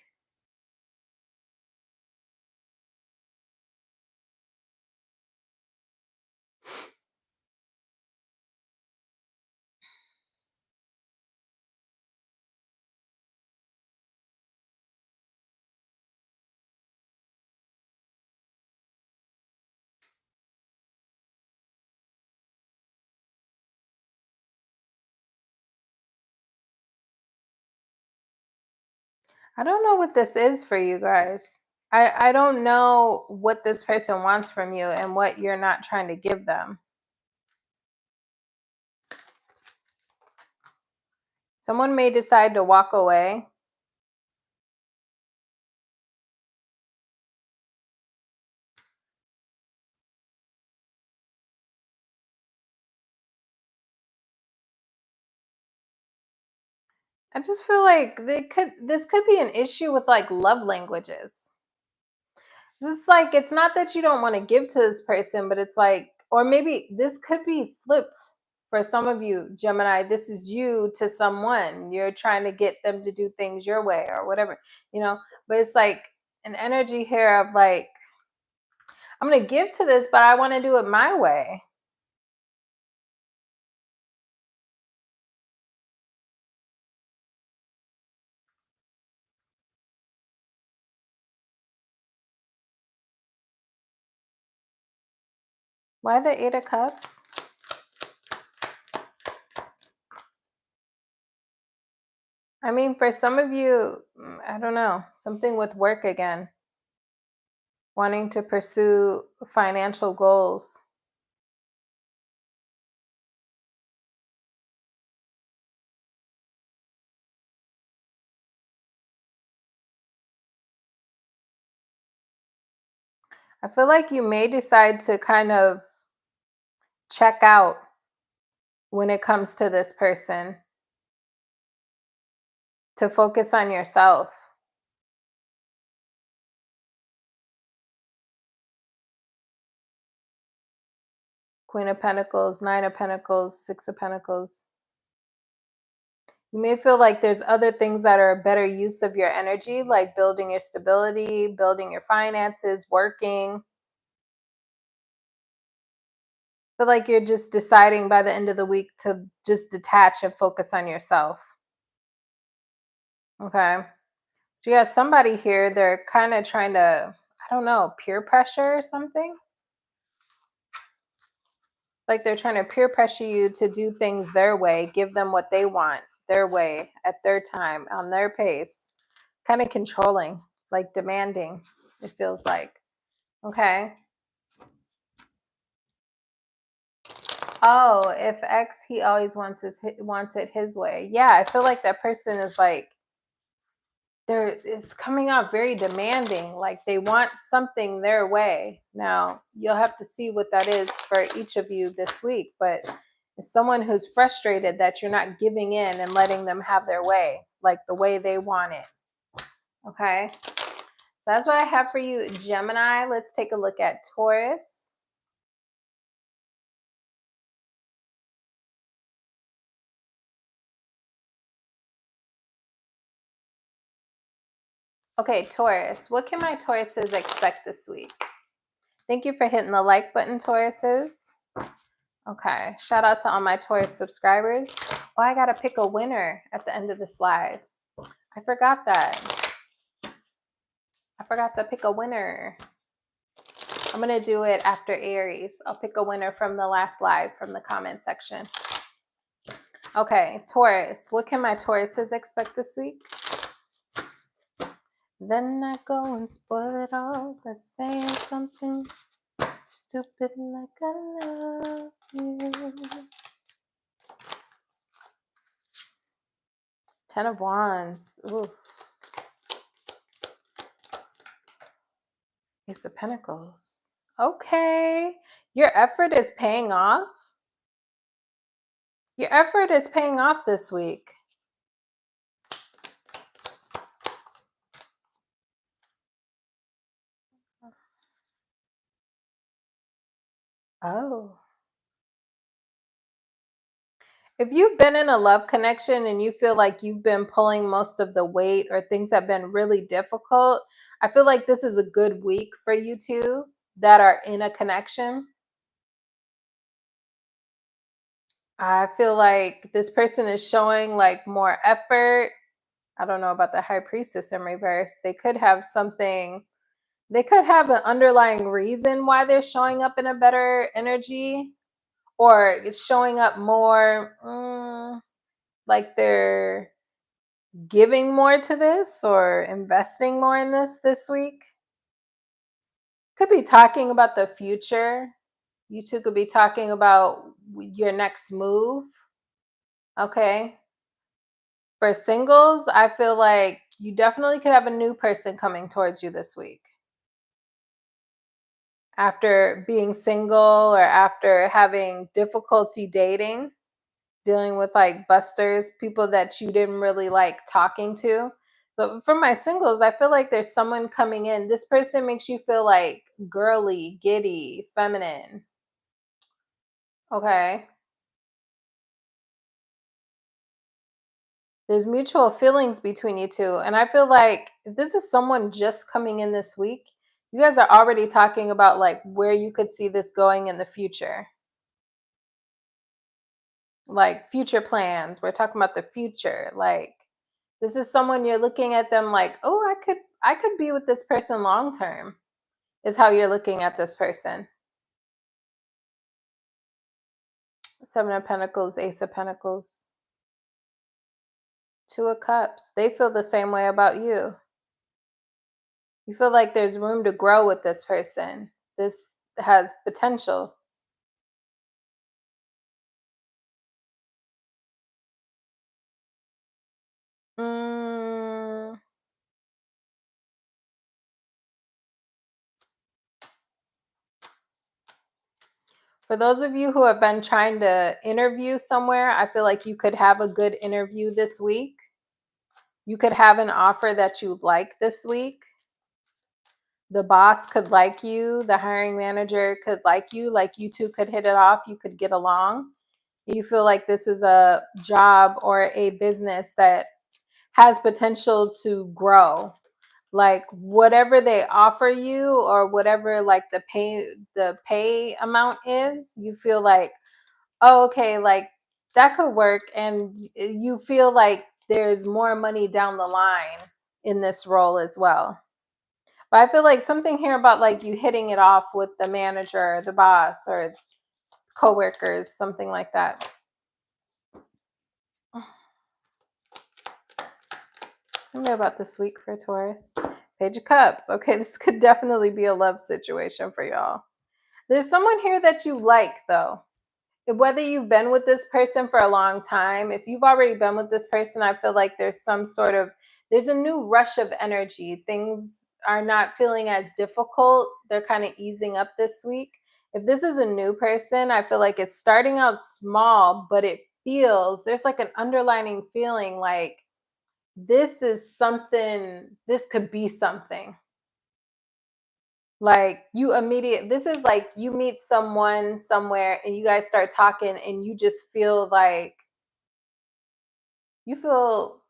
I don't know what this is for you guys. I don't know what this person wants from you and what you're not trying to give them. Someone may decide to walk away. I just feel like this could be an issue with like love languages. It's like it's not that you don't want to give to this person, but it's like, or maybe this could be flipped for some of you, Gemini. This is you to someone. You're trying to get them to do things your way or whatever, you know. But it's like an energy here of like, I'm gonna give to this, but I want to do it my way. Why the Eight of Cups? I mean, for some of you, I don't know, something with work again, wanting to pursue financial goals. I feel like you may decide to kind of check out when it comes to this person, to focus on yourself. Queen of Pentacles, Nine of Pentacles, Six of Pentacles. You may feel like there's other things that are a better use of your energy, like building your stability, building your finances, working. Feel like you're just deciding by the end of the week to just detach and focus on yourself. Okay. So you got somebody here, they're kind of trying to, I don't know, peer pressure or something. Like they're trying to peer pressure you to do things their way, give them what they want their way at their time, on their pace. Kind of controlling, like demanding, it feels like. Okay. Oh, if X, he always wants it his way. Yeah, I feel like that person is like, there is coming out very demanding, like they want something their way. Now you'll have to see what that is for each of you this week, but it's someone who's frustrated that you're not giving in and letting them have their way, like the way they want it. Okay, so that's what I have for you, Gemini. Let's take a look at Taurus. Okay, Taurus. What can my Tauruses expect this week? Thank you for hitting the like button, Tauruses. Okay, shout out to all my Taurus subscribers. Oh, I gotta pick a winner at the end of this live. I forgot that. I forgot to pick a winner. I'm gonna do it after Aries. I'll pick a winner from the last live from the comment section. Okay, Taurus. What can my Tauruses expect this week? Then I go and spoil it all by saying something stupid like I love you. 10 of Wands. Ooh. Ace of Pentacles. Okay. Your effort is paying off. Your effort is paying off this week. Oh. If you've been in a love connection and you feel like you've been pulling most of the weight or things have been really difficult, I feel like this is a good week for you two that are in a connection. I feel like this person is showing like more effort. I don't know about the High Priestess in reverse. They could have something, they could have an underlying reason why they're showing up in a better energy, or it's showing up more like they're giving more to this or investing more in this week. Could be talking about the future. You two could be talking about your next move. Okay. For singles, I feel like you definitely could have a new person coming towards you this week. After being single or after having difficulty dating, dealing with like busters, people that you didn't really like talking to. So for my singles, I feel like there's someone coming in. This person makes you feel like girly, giddy, feminine. Okay. There's mutual feelings between you two. And I feel like if this is someone just coming in this week, you guys are already talking about like where you could see this going in the future. Like future plans. We're talking about the future. Like this is someone you're looking at them like, oh, I could be with this person long term, is how you're looking at this person. Seven of Pentacles, Ace of Pentacles, Two of Cups. They feel the same way about you. You feel like there's room to grow with this person. This has potential. Mm, for those of you who have been trying to interview somewhere, I feel like you could have a good interview this week. You could have an offer that you like this week. The boss could like you. The hiring manager could like you two could hit it off. You could get along. You feel like this is a job or a business that has potential to grow. Like whatever they offer you or whatever like the pay amount is, you feel like, oh, okay, like that could work. And you feel like there's more money down the line in this role as well. But I feel like something here about like you hitting it off with the manager, or the boss, or coworkers, something like that. Tell me about this week for Taurus. Page of Cups. Okay, this could definitely be a love situation for y'all. There's someone here that you like, though. Whether you've been with this person for a long time, if you've already been with this person, I feel like there's there's a new rush of energy. Things are not feeling as difficult. They're kind of easing up this week. If this is a new person, I feel like it's starting out small, but there's like an underlining feeling like this is something, this could be something. Like this is like you meet someone somewhere and you guys start talking and you just feel like, you feel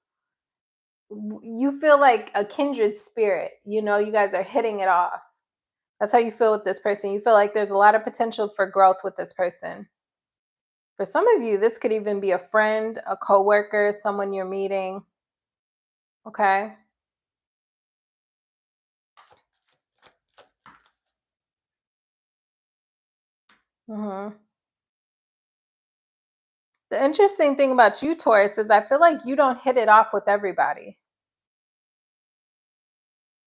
you feel like a kindred spirit. You know, you guys are hitting it off. That's how you feel with this person. You feel like there's a lot of potential for growth with this person. For some of you, this could even be a friend, a coworker, someone you're meeting. Okay. The interesting thing about you, Taurus, is I feel like you don't hit it off with everybody.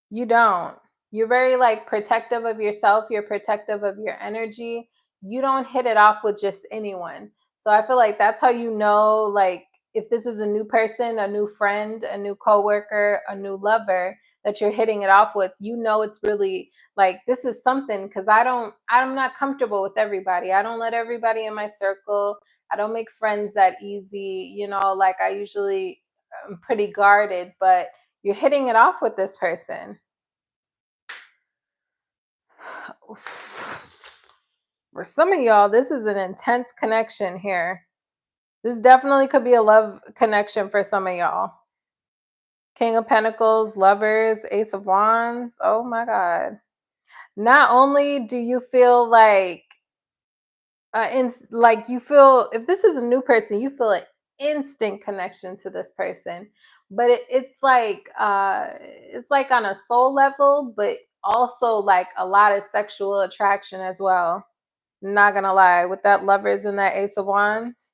You don't. You're very like protective of yourself. You're protective of your energy. You don't hit it off with just anyone. So I feel like that's how you know, like, if this is a new person, a new friend, a new coworker, a new lover that you're hitting it off with, you know, it's really like, this is something, because I'm not comfortable with everybody. I don't let everybody in my circle. I don't make friends that easy. You know, like I usually am pretty guarded, but you're hitting it off with this person. For some of y'all, this is an intense connection here. This definitely could be a love connection for some of y'all. King of Pentacles, Lovers, Ace of Wands. Oh my God. Not only do you feel like, like you feel, if this is a new person, you feel an instant connection to this person. But it's like on a soul level, but also like a lot of sexual attraction as well. Not gonna lie, with that Lovers and that Ace of Wands,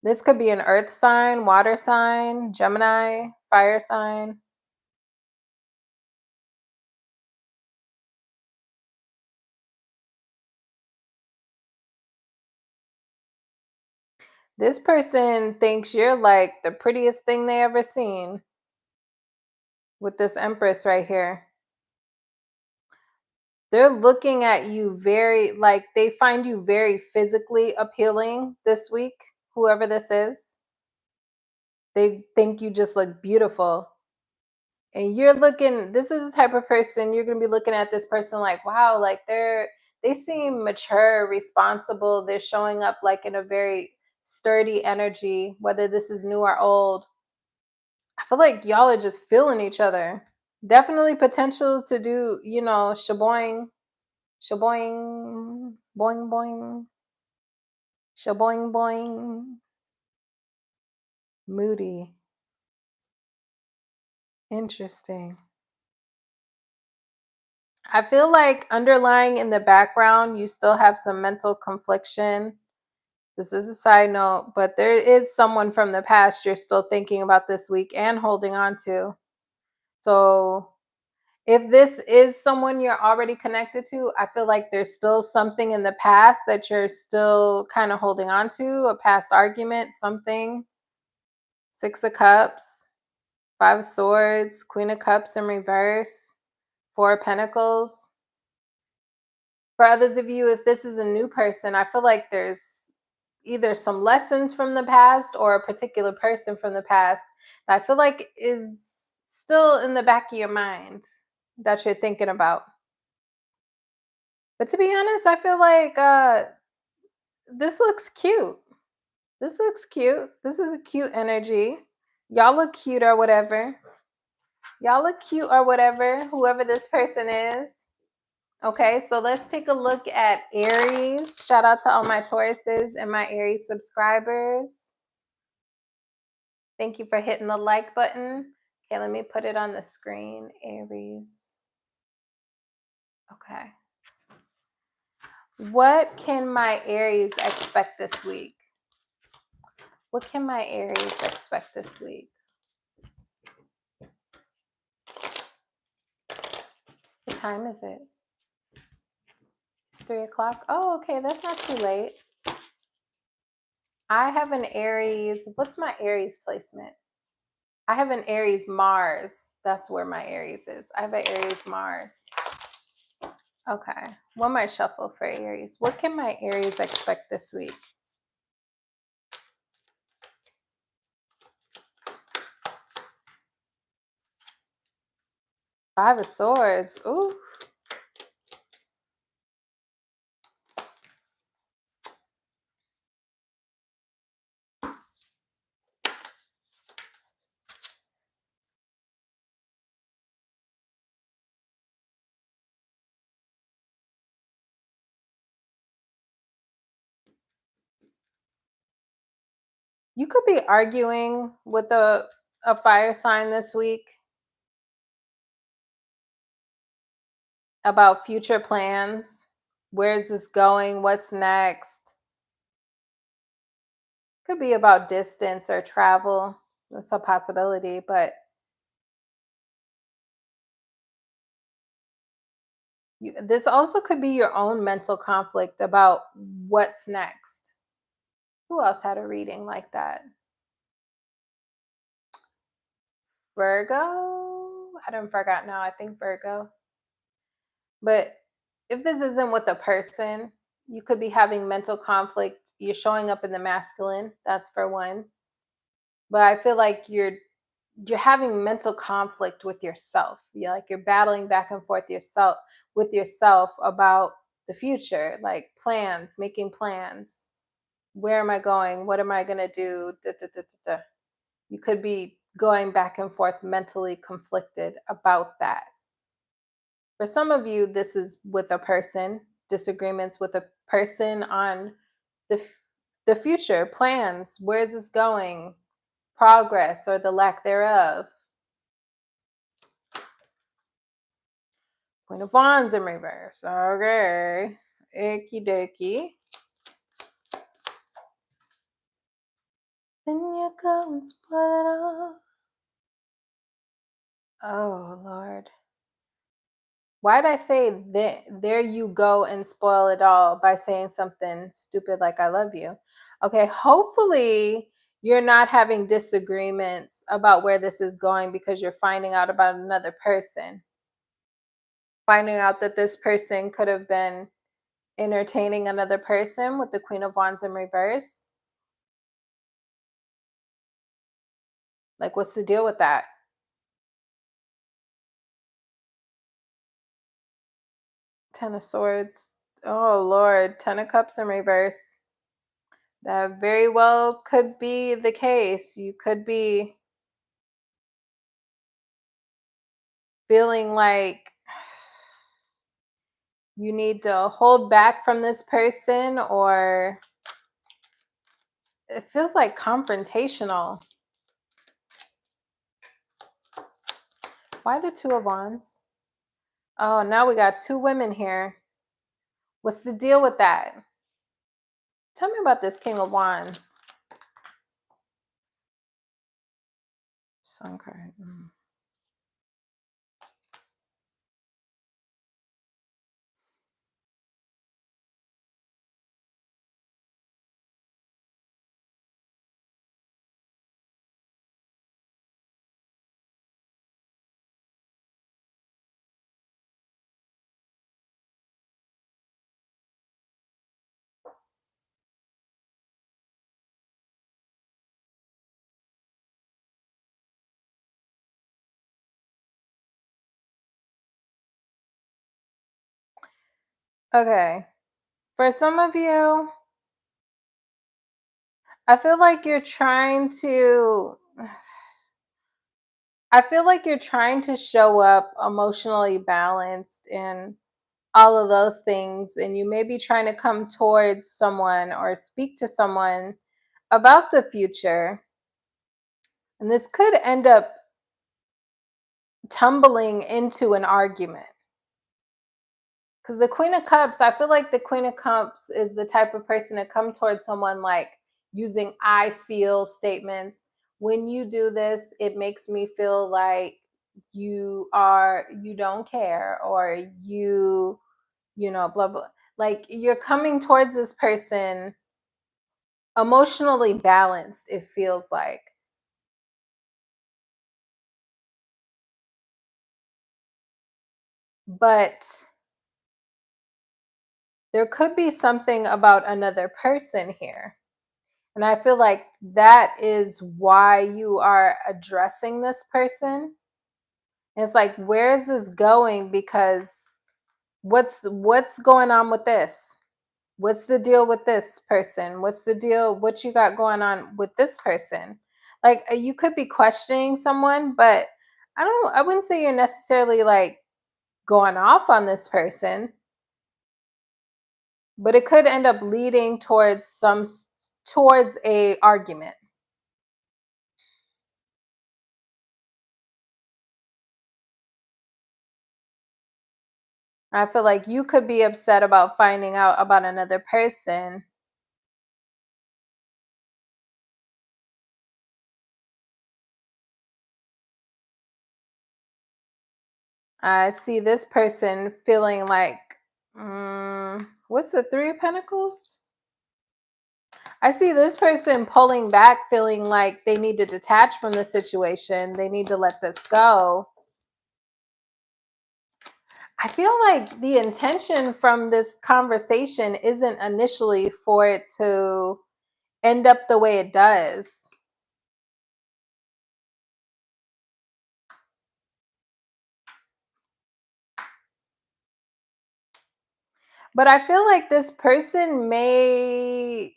this could be an earth sign, water sign, Gemini, fire sign. This person thinks you're like the prettiest thing they ever seen with this Empress right here. They're looking at you very, like, they find you very physically appealing this week, whoever this is. They think you just look beautiful. And you're looking, this is the type of person you're going to be looking at this person like, wow, like they seem mature, responsible. They're showing up like in a very sturdy energy, whether this is new or old. I feel like y'all are just feeling each other. Definitely potential to do, you know, shaboing, shaboing, boing, boing, shaboing, boing. Moody. Interesting. I feel like underlying in the background, you still have some mental confliction. This is a side note, but there is someone from the past you're still thinking about this week and holding on to. So if this is someone you're already connected to, I feel like there's still something in the past that you're still kind of holding on to, a past argument, something. Six of Cups, Five of Swords, Queen of Cups in reverse, Four of Pentacles. For others of you, if this is a new person, I feel like there's either some lessons from the past or a particular person from the past that I feel like is still in the back of your mind that you're thinking about. But to be honest, I feel like this looks cute. This looks cute. This is a cute energy. Y'all look cute or whatever. Y'all look cute or whatever, whoever this person is. Okay, so let's take a look at Aries. Shout out to all my Tauruses and my Aries subscribers. Thank you for hitting the like button. Okay, let me put it on the screen. Aries. Okay. What can my Aries expect this week? What can my Aries expect this week? What time is it? It's 3 o'clock. Oh, okay, that's not too late. I have an Aries. What's my Aries placement? I have an Aries Mars. That's where my Aries is. I have an Aries Mars. Okay. One more shuffle for Aries. What can my Aries expect this week? Five of Swords. Ooh. You could be arguing with a fire sign this week about future plans. Where's this going? What's next? Could be about distance or travel. That's a possibility, but this also could be your own mental conflict about what's next. Who else had a reading like that? Virgo? I don't forgot now. I think Virgo. But if this isn't with a person, you could be having mental conflict. You're showing up in the masculine. That's for one. But I feel like you're having mental conflict with yourself. You're battling back and forth with yourself about the future, like plans, making plans. Where am I going? What am I gonna do? Da, da, da, da, da. You could be going back and forth mentally conflicted about that. For some of you, this is with a person, disagreements with a person on the future, plans, where is this going, progress or the lack thereof. Queen of Wands in reverse. Okay. Icky dokie. Then you go and spoil it all. Oh, Lord. Why did I say there you go and spoil it all by saying something stupid like I love you? Okay, hopefully you're not having disagreements about where this is going because you're finding out about another person. Finding out that this person could have been entertaining another person with the Queen of Wands in reverse. Like, what's the deal with that? Ten of Swords. Oh, Lord. Ten of Cups in reverse. That very well could be the case. You could be feeling like you need to hold back from this person, or it feels like confrontational. Why the Two of Wands? Oh, now we got two women here. What's the deal with that? Tell me about this King of Wands. Sun card. Okay. For some of you, I feel like you're trying to show up emotionally balanced and all of those things, and you may be trying to come towards someone or speak to someone about the future, and this could end up tumbling into an argument. Because the Queen of Cups, I feel like the Queen of Cups is the type of person to come towards someone like using I feel statements. When you do this, it makes me feel like you don't care, or blah blah. Like, you're coming towards this person emotionally balanced, it feels like. But there could be something about another person here. And I feel like that is why you are addressing this person. And it's like, where is this going? Because what's going on with this? What's the deal with this person? What's the deal? What you got going on with this person? Like, you could be questioning someone, but I wouldn't say you're necessarily like going off on this person, but it could end up leading towards a argument. I feel like you could be upset about finding out about another person. I see this person feeling like, what's the Three of Pentacles? I see this person pulling back, feeling like they need to detach from the situation. They need to let this go. I feel like the intention from this conversation isn't initially for it to end up the way it does. But I feel like this person may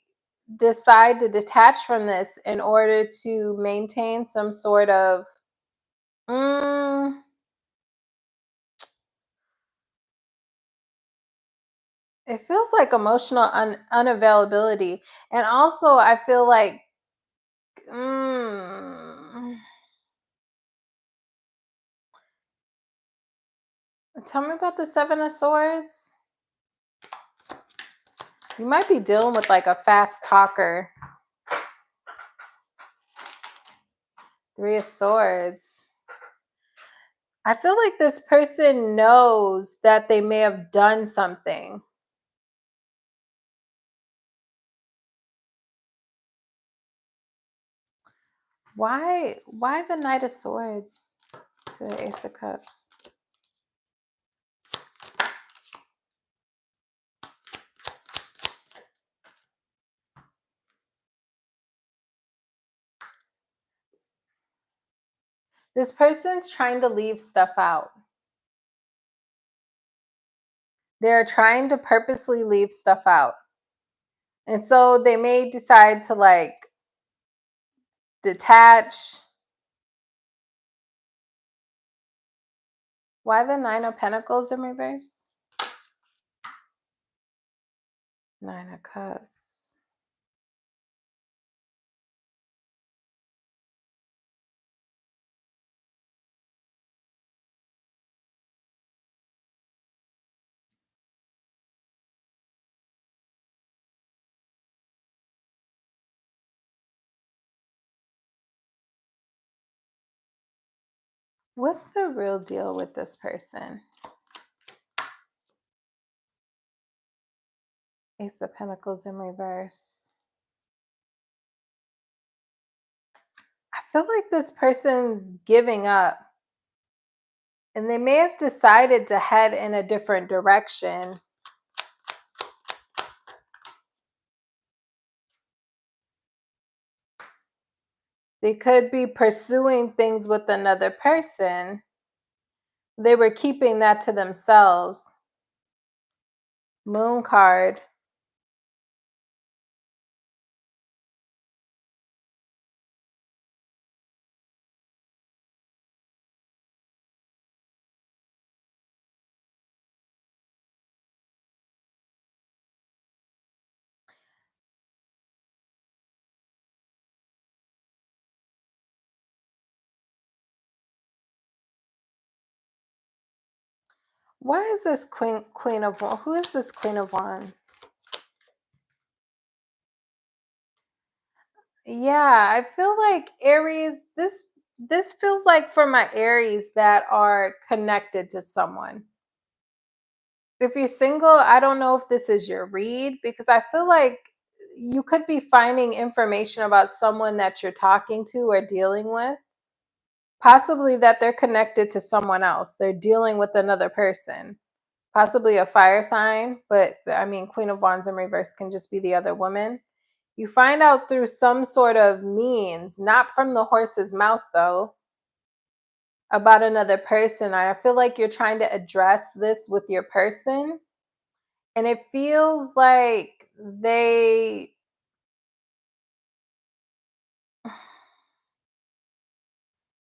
decide to detach from this in order to maintain some sort of mm, it feels like emotional unavailability. And also I feel like mm, tell me about the Seven of Swords. You might be dealing with like a fast talker. Three of Swords. I feel like this person knows that they may have done something. Why the Knight of Swords to the Ace of Cups? This person's trying to leave stuff out. They're trying to purposely leave stuff out. And so they may decide to like detach. Why the Nine of Pentacles in reverse? Nine of Cups. What's the real deal with this person? Ace of Pentacles in reverse. I feel like this person's giving up. And they may have decided to head in a different direction. They could be pursuing things with another person. They were keeping that to themselves. Moon card. Why is this Queen of Wands? Who is this Queen of Wands? Yeah, I feel like Aries, this feels like for my Aries that are connected to someone. If you're single, I don't know if this is your read because I feel like you could be finding information about someone that you're talking to or dealing with. Possibly that they're connected to someone else. They're dealing with another person. Possibly a fire sign, but I mean, Queen of Wands in reverse can just be the other woman. You find out through some sort of means, not from the horse's mouth though, about another person. I feel like you're trying to address this with your person. And it feels like they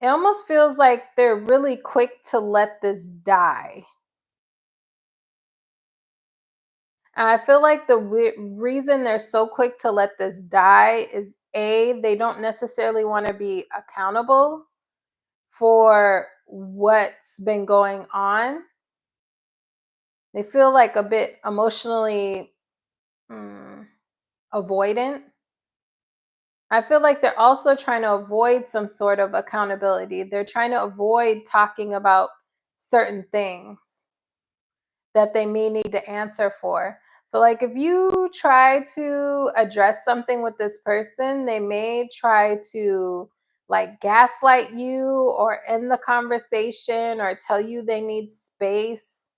it almost feels like they're really quick to let this die. And I feel like the reason they're so quick to let this die is A, they don't necessarily want to be accountable for what's been going on. They feel like a bit emotionally avoidant. I feel like they're also trying to avoid some sort of accountability. They're trying to avoid talking about certain things that they may need to answer for. So, like, if you try to address something with this person, they may try to like gaslight you or end the conversation or tell you they need space.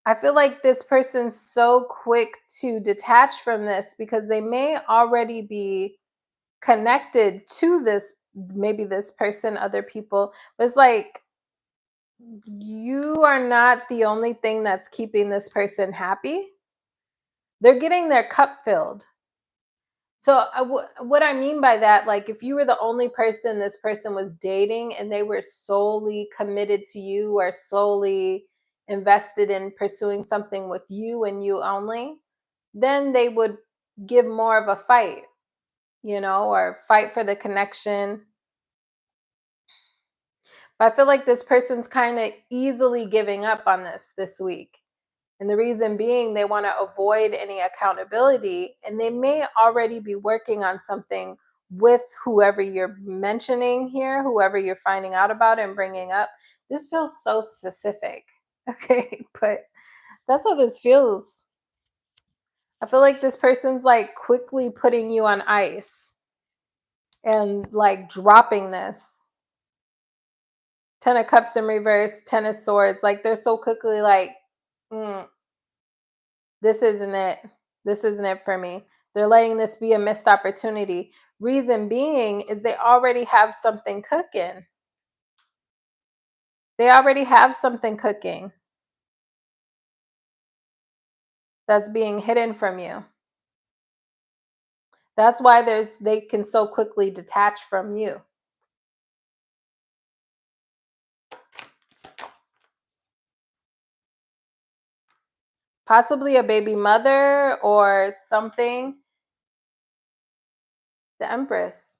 I feel like this person's so quick to detach from this because they may already be connected to this, maybe this person, other people. But it's like you are not the only thing that's keeping this person happy. They're getting their cup filled. So what I mean by that, like if you were the only person this person was dating and they were solely committed to you or solely invested in pursuing something with you and you only, then they would give more of a fight, or fight for the connection. But I feel like this person's kind of easily giving up on this week. And the reason being, they want to avoid any accountability, and they may already be working on something with whoever you're mentioning here, whoever you're finding out about and bringing up. This feels so specific. Okay, but that's how this feels. I feel like this person's like quickly putting you on ice and like dropping this. 10 of Cups in reverse, 10 of Swords. Like they're so quickly like, this isn't it. This isn't it for me. They're letting this be a missed opportunity. Reason being is they already have something cooking. They already have something cooking that's being hidden from you. That's why they can so quickly detach from you. Possibly a baby mother or something. The Empress.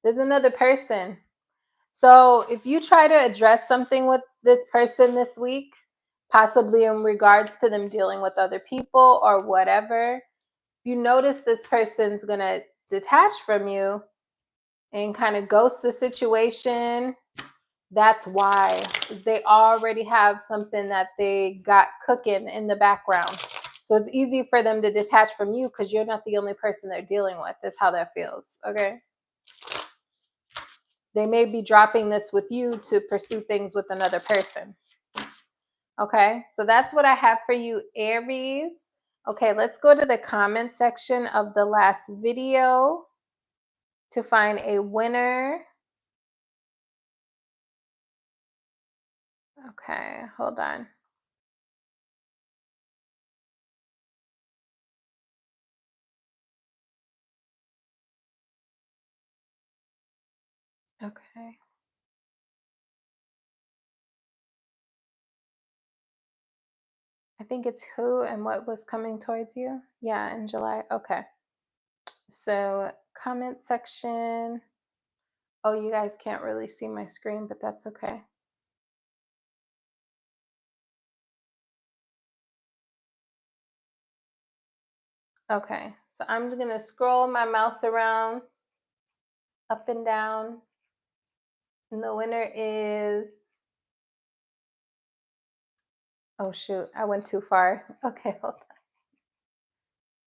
There's another person. So if you try to address something with this person this week, possibly in regards to them dealing with other people or whatever, you notice this person's going to detach from you and kind of ghost the situation. That's why, is they already have something that they got cooking in the background. So it's easy for them to detach from you because you're not the only person they're dealing with. That's how that feels. Okay. They may be dropping this with you to pursue things with another person. Okay, so that's what I have for you, Aries. Okay, let's go to the comment section of the last video to find a winner. Okay, hold on. Okay. I think it's who and what was coming towards you. Yeah, in July. Okay. So, comment section. Oh, you guys can't really see my screen, but that's okay. Okay, so I'm going to scroll my mouse around up and down. And the winner is, oh shoot, I went too far. Okay, hold on.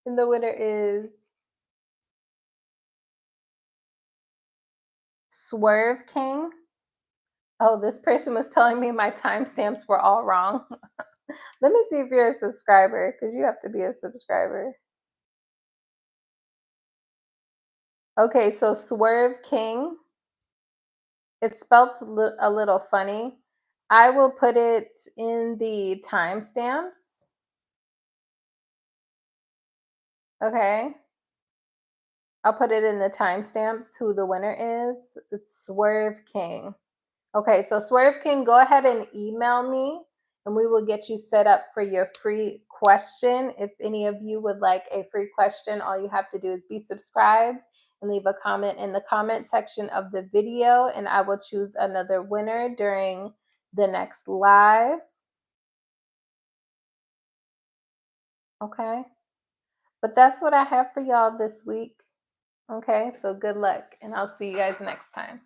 And the winner is Swerve King. Oh, this person was telling me my timestamps were all wrong. Let me see if you're a subscriber, because you have to be a subscriber. Okay, so Swerve King. It's spelled a little funny. I will put it in the timestamps. Okay. I'll put it in the timestamps who the winner is. It's Swerve King. Okay, so Swerve King, go ahead and email me and we will get you set up for your free question. If any of you would like a free question, all you have to do is be subscribed and leave a comment in the comment section of the video, and I will choose another winner during the next live. Okay. But that's what I have for y'all this week. Okay. So good luck, and I'll see you guys next time.